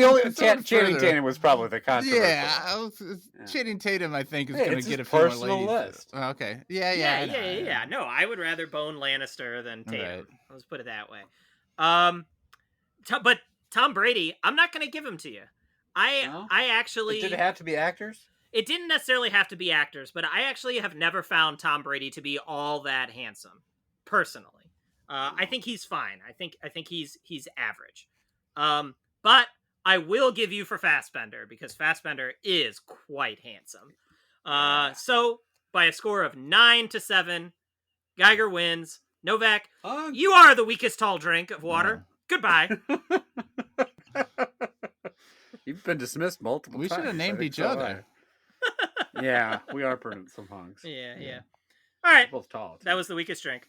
only Channing Tatum was probably the controversial. Yeah, Channing Tatum, I think, is going to get a few more ladies. List. Okay, yeah. No, I would rather bone Lannister than Tatum. Right. Let's put it that way. But Tom Brady, I'm not going to give him to you. I actually did it have to be actors? It didn't necessarily have to be actors, but I actually have never found Tom Brady to be all that handsome, personally. I think he's fine. I think he's average. But I will give you for Fassbender because Fassbender is quite handsome. So by a score of 9-7, Geiger wins. Novak, you are the weakest tall drink of water. Goodbye. You've been dismissed multiple times. We should have named each other. Yeah, we are some hunks. Yeah. All right. Both tall. That was the weakest drink.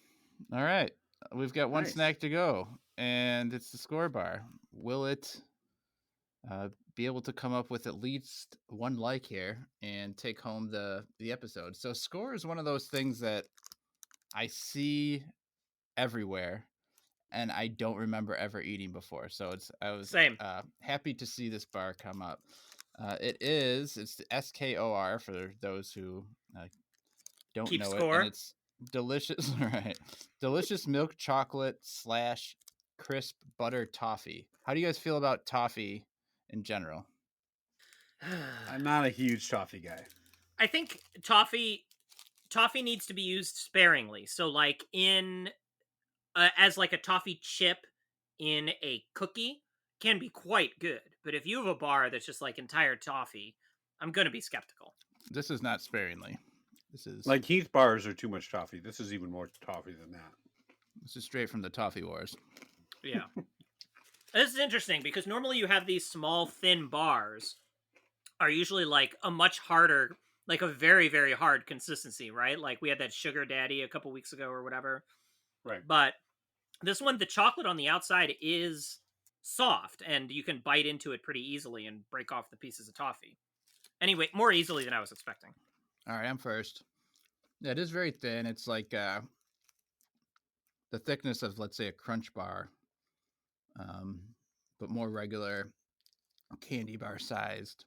All right. We've got one snack to go, and it's the Skor bar. Will it be able to come up with at least one like here and take home the episode? So Skor is one of those things that I see everywhere, and I don't remember ever eating before. So I was happy to see this bar come up. It's the Skor for those who don't know Skor. It, and it's delicious, right? Delicious milk chocolate / crisp butter toffee. How do you guys feel about toffee in general? I'm not a huge toffee guy. I think toffee needs to be used sparingly. So like in as like a toffee chip in a cookie can be quite good. But if you have a bar that's just like entire toffee, I'm going to be skeptical. This is not sparingly. This is like Heath bars are too much toffee. This is even more toffee than that. This is straight from the Toffee Wars. Yeah. This is interesting because normally you have these small, thin bars are usually like a much harder, like a very, very hard consistency, right? Like we had that Sugar Daddy a couple weeks ago or whatever. Right. But this one, the chocolate on the outside is soft and you can bite into it pretty easily and break off the pieces of toffee. Anyway, more easily than I was expecting. All right, I'm first. Yeah, it is very thin. It's like the thickness of, let's say, a Crunch bar, um, but more regular candy bar sized.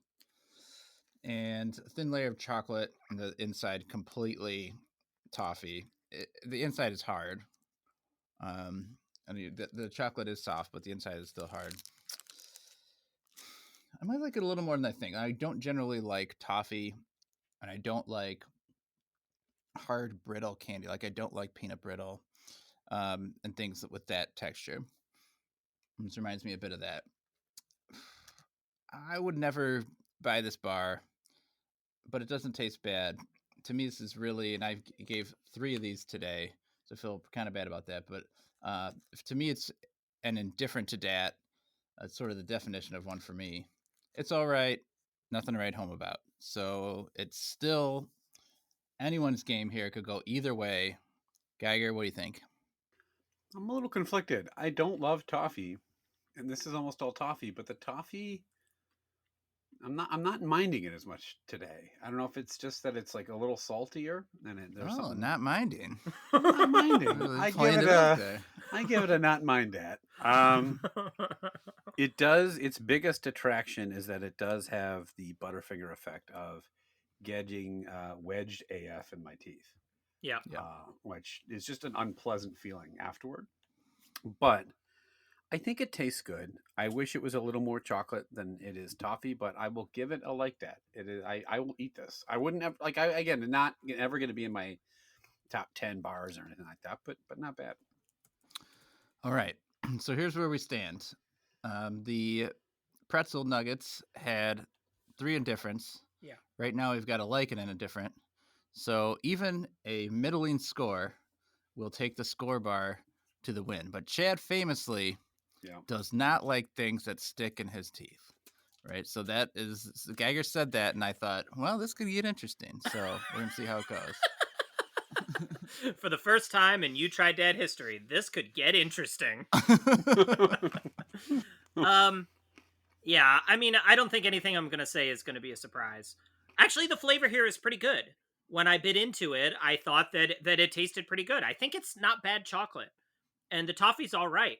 And a thin layer of chocolate, and the inside completely toffee. The inside is hard. I mean, the chocolate is soft, but the inside is still hard. I might like it a little more than I think. I don't generally like toffee, and I don't like hard brittle candy. Like I don't like peanut brittle, and things with that texture. This reminds me a bit of that. I would never buy this bar, but it doesn't taste bad. To me, this is really, and I gave 3 of these today, so I feel kind of bad about that. But to me, it's an indifferent to dat. It's sort of the definition of one for me. It's all right, nothing to write home about. So it's still anyone's game here. It could go either way. Geiger, what do you think? I'm a little conflicted. I don't love toffee, and this is almost all toffee, but the toffee, I'm not minding it as much today. I don't know if it's just that it's like a little saltier and there's something. Not minding. I'm not minding. Really I playing give it it up a there. I give it a not mind that. It does. Its biggest attraction is that it does have the Butterfinger effect of getting wedged AF in my teeth. Yeah. Which is just an unpleasant feeling afterward. But I think it tastes good. I wish it was a little more chocolate than it is toffee, but I will give it a like that. It is. I will eat this. I wouldn't have again not ever going to be in my top 10 bars or anything like that, but not bad. All right. So here's where we stand. The pretzel nuggets had 3 indifferents. Yeah. Right now we've got a like and an indifferent. So even a middling score will take the score bar to the win. But Chad famously does not like things that stick in his teeth. Right. So that is, Geiger said that, and I thought, well, this could get interesting. So we're going to see how it goes. For the first time in You Tried Dad history, this could get interesting. Yeah, I mean, I don't think anything I'm going to say is going to be a surprise. Actually, the flavor here is pretty good. When I bit into it, I thought that it tasted pretty good. I think it's not bad chocolate. And the toffee's all right.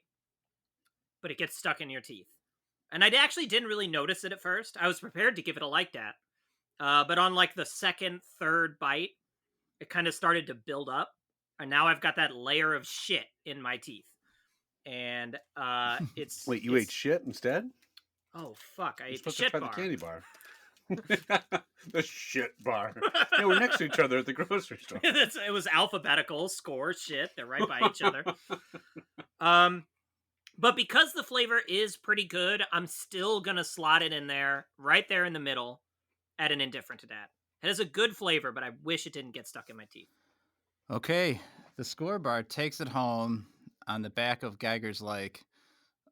But it gets stuck in your teeth. And I actually didn't really notice it at first. I was prepared to give it a like that. But on like the second, third bite, it kind of started to build up. And now I've got that layer of shit in my teeth. And it's... Wait, you ate shit instead? Oh, fuck. I You're ate the supposed to shit try bar. the candy bar. The shit bar. Yeah, we're next to each other at the grocery store. It was alphabetical. Skor, shit. They're right by each other. But because the flavor is pretty good, I'm still going to slot it in there, right there in the middle, at an indifferent to that. It has a good flavor, but I wish it didn't get stuck in my teeth. Okay. The score bar takes it home on the back of Geiger's like.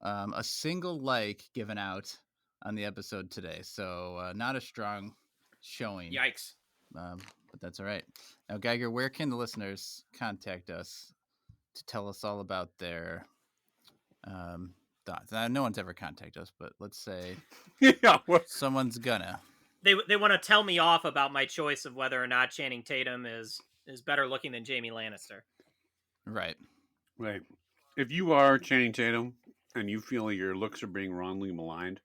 A single like given out on the episode today. So not a strong showing. Yikes. But that's all right. Now, Geiger, where can the listeners contact us to tell us all about their thoughts? Now, no one's ever contacted us, but let's say someone's gonna. They want to tell me off about my choice of whether or not Channing Tatum is better looking than Jaime Lannister. Right. Right. If you are Channing Tatum and you feel like your looks are being wrongly maligned,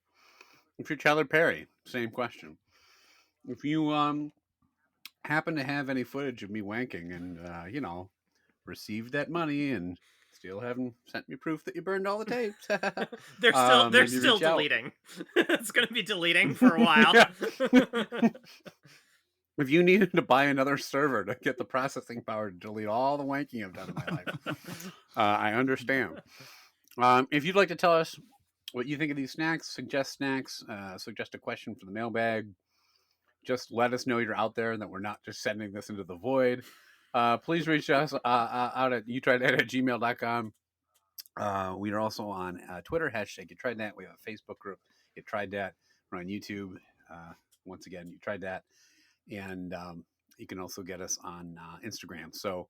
if you're Tyler Perry, same question. If you happen to have any footage of me wanking and received that money and still haven't sent me proof that you burned all the tapes, they're still deleting. It's going to be deleting for a while. If you needed to buy another server to get the processing power to delete all the wanking I've done in my life, I understand. If you'd like to tell us what you think of these snacks, suggest a question for the mailbag, just let us know you're out there and that we're not just sending this into the void. Please reach us out at youtridedad@gmail.com. We are also on Twitter, hashtag You Tried That. We have a Facebook group, You Tried That. We're on YouTube. Once again, You Tried That. And you can also get us on Instagram. So,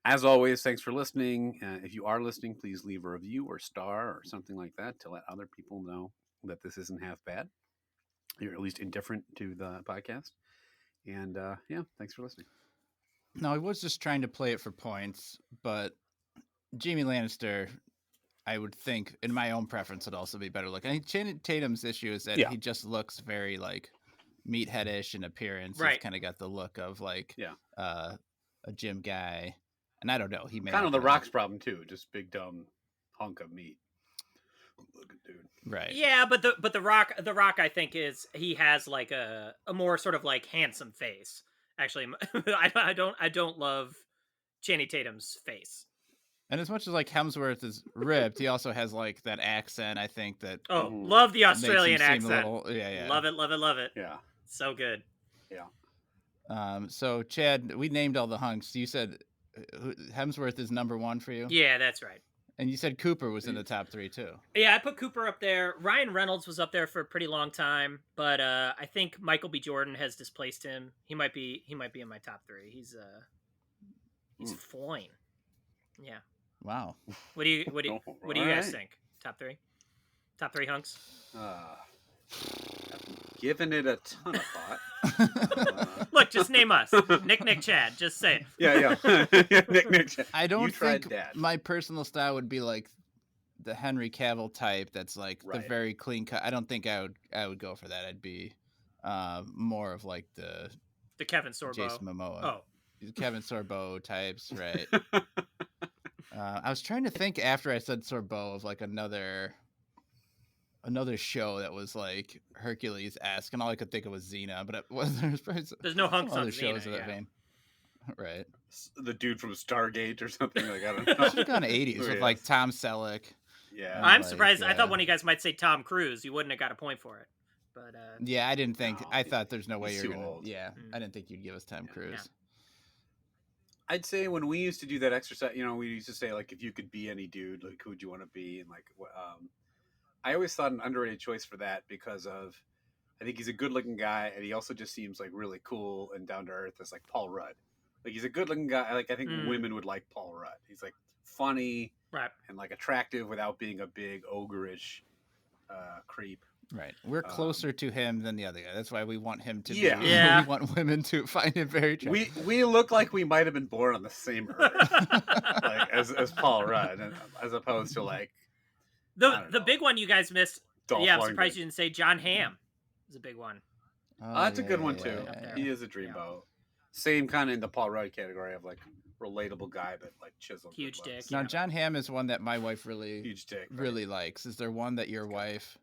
as always, thanks for listening. If you are listening, please leave a review or star or something like that to let other people know that this isn't half bad. You're at least indifferent to the podcast. And yeah, thanks for listening. No, I was just trying to play it for points, but Jamie Lannister, I would think, in my own preference, would also be better looking. I think Channing Tatum's issue is that he just looks very like meatheadish in appearance. Right. He's kind of got the look of like a gym guy, and I don't know. He may kind of the Rock's problem too, just big dumb hunk of meat. Looking dude. Right. Yeah, but the Rock, I think he has like a more sort of like handsome face. Actually, I don't love Channing Tatum's face. And as much as like Hemsworth is ripped, he also has like that accent. I think that love the Australian accent. Yeah. Love it. Yeah, so good. Yeah. So Chad, we named all the hunks. You said Hemsworth is number 1 for you. Yeah, that's right. And you said Cooper was in the top 3 too. Yeah, I put Cooper up there. Ryan Reynolds was up there for a pretty long time, but I think Michael B. Jordan has displaced him. He might be in my top 3. He's fine. Yeah. Wow. What do you guys think? Top 3? Top 3 hunks? Giving it a ton of thought. Look, just name us. Nick, Chad. Just say it. Yeah. Nick, Chad. I don't think my personal style would be like the Henry Cavill type. That's like the very clean cut. I don't think I would go for that. I'd be more of like the Kevin Sorbo. Jason Momoa. Oh, Kevin Sorbo types, right? I was trying to think after I said Sorbo of like another show that was like Hercules-esque, and all I could think of was Xena, but there's no hunks on other Xena, shows of that vein. Right. The dude from Stargate or something, like I don't know. Should have gone 80s with like Tom Selleck. Yeah. I'm surprised. I thought one of you guys might say Tom Cruise. You wouldn't have got a point for it. But yeah, I didn't think. I thought there's no way you're gonna. Old. Yeah, I didn't think you'd give us Tom Cruise. Yeah. I'd say when we used to do that exercise, we used to say like, if you could be any dude, like who would you want to be, and like, I always thought an underrated choice for that because of, I think he's a good-looking guy, and he also just seems like really cool and down to earth as like Paul Rudd. Like he's a good-looking guy. Like I think women would like Paul Rudd. He's like funny, and like attractive without being a big ogreish creep. Right. We're closer to him than the other guy. That's why we want him to be. Yeah. We want women to find him very attractive. We look like we might have been born on the same earth, like as Paul Rudd, as opposed to like the big one you guys missed. Dolph I'm Lundgren. surprised you didn't say John Hamm. Is a big one. That's a good one too. Yeah. He is a dreamboat. Same kind of in the Paul Rudd category of like relatable guy, but like chiseled. Huge dick. Now John Hamm is one that my wife really huge dick, really likes. Is there one that your wife?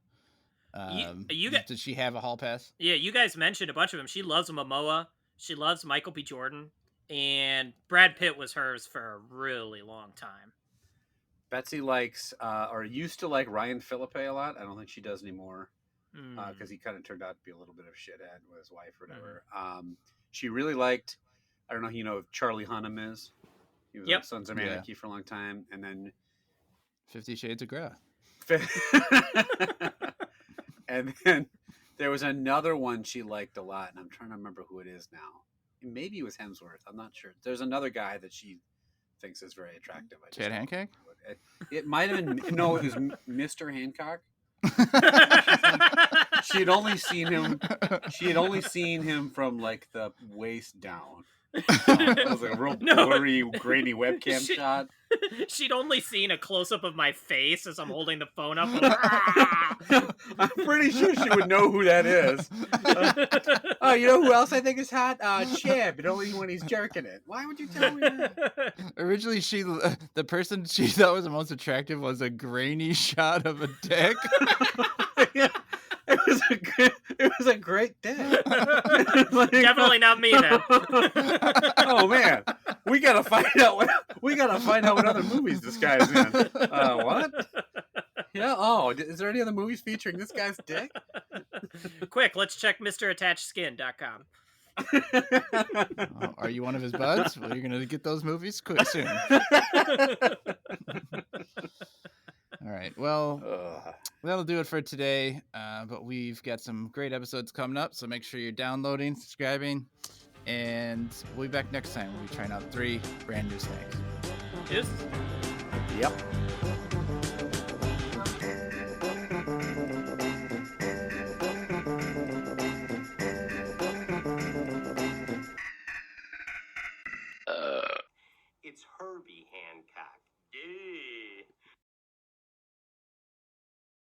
Did she have a hall pass? Yeah, you guys mentioned a bunch of them. She loves Momoa. She loves Michael B. Jordan, and Brad Pitt was hers for a really long time. Betsy likes or used to like Ryan Philippe a lot. I don't think she does anymore because he kind of turned out to be a little bit of a shithead with his wife or whatever. She really liked, I don't know, who Charlie Hunnam is. He was on Sons of Anarchy for a long time, and then 50 Shades of Grey. And then there was another one she liked a lot, and I'm trying to remember who it is now. Maybe it was Hemsworth. I'm not sure. There's another guy that she thinks is very attractive. Chad Hancock? It might have been no, it was Mr. Hancock. She had only seen him from like the waist down. It was like a real blurry, grainy webcam shot. She'd only seen a close-up of my face as I'm holding the phone up. I'm pretty sure she would know who that is. Oh, you know who else I think is hot? Chad, but only when he's jerking it. Why would you tell me that? Originally, the person she thought was the most attractive was a grainy shot of a dick. Yeah. It was a great dick. Definitely not me then. Oh man, we gotta find out what other movies this guy's in. What? Yeah. Oh, is there any other movies featuring this guy's dick? Quick, let's check MrAttachedSkin.com. Are you one of his buds? Well, you're gonna get those movies quick soon. Well, Ugh. that'll do it for today. But we've got some great episodes coming up, so make sure you're downloading, subscribing, and we'll be back next time when we try out 3 brand new snacks. Cheers. Yep. It's Herbie Hancock.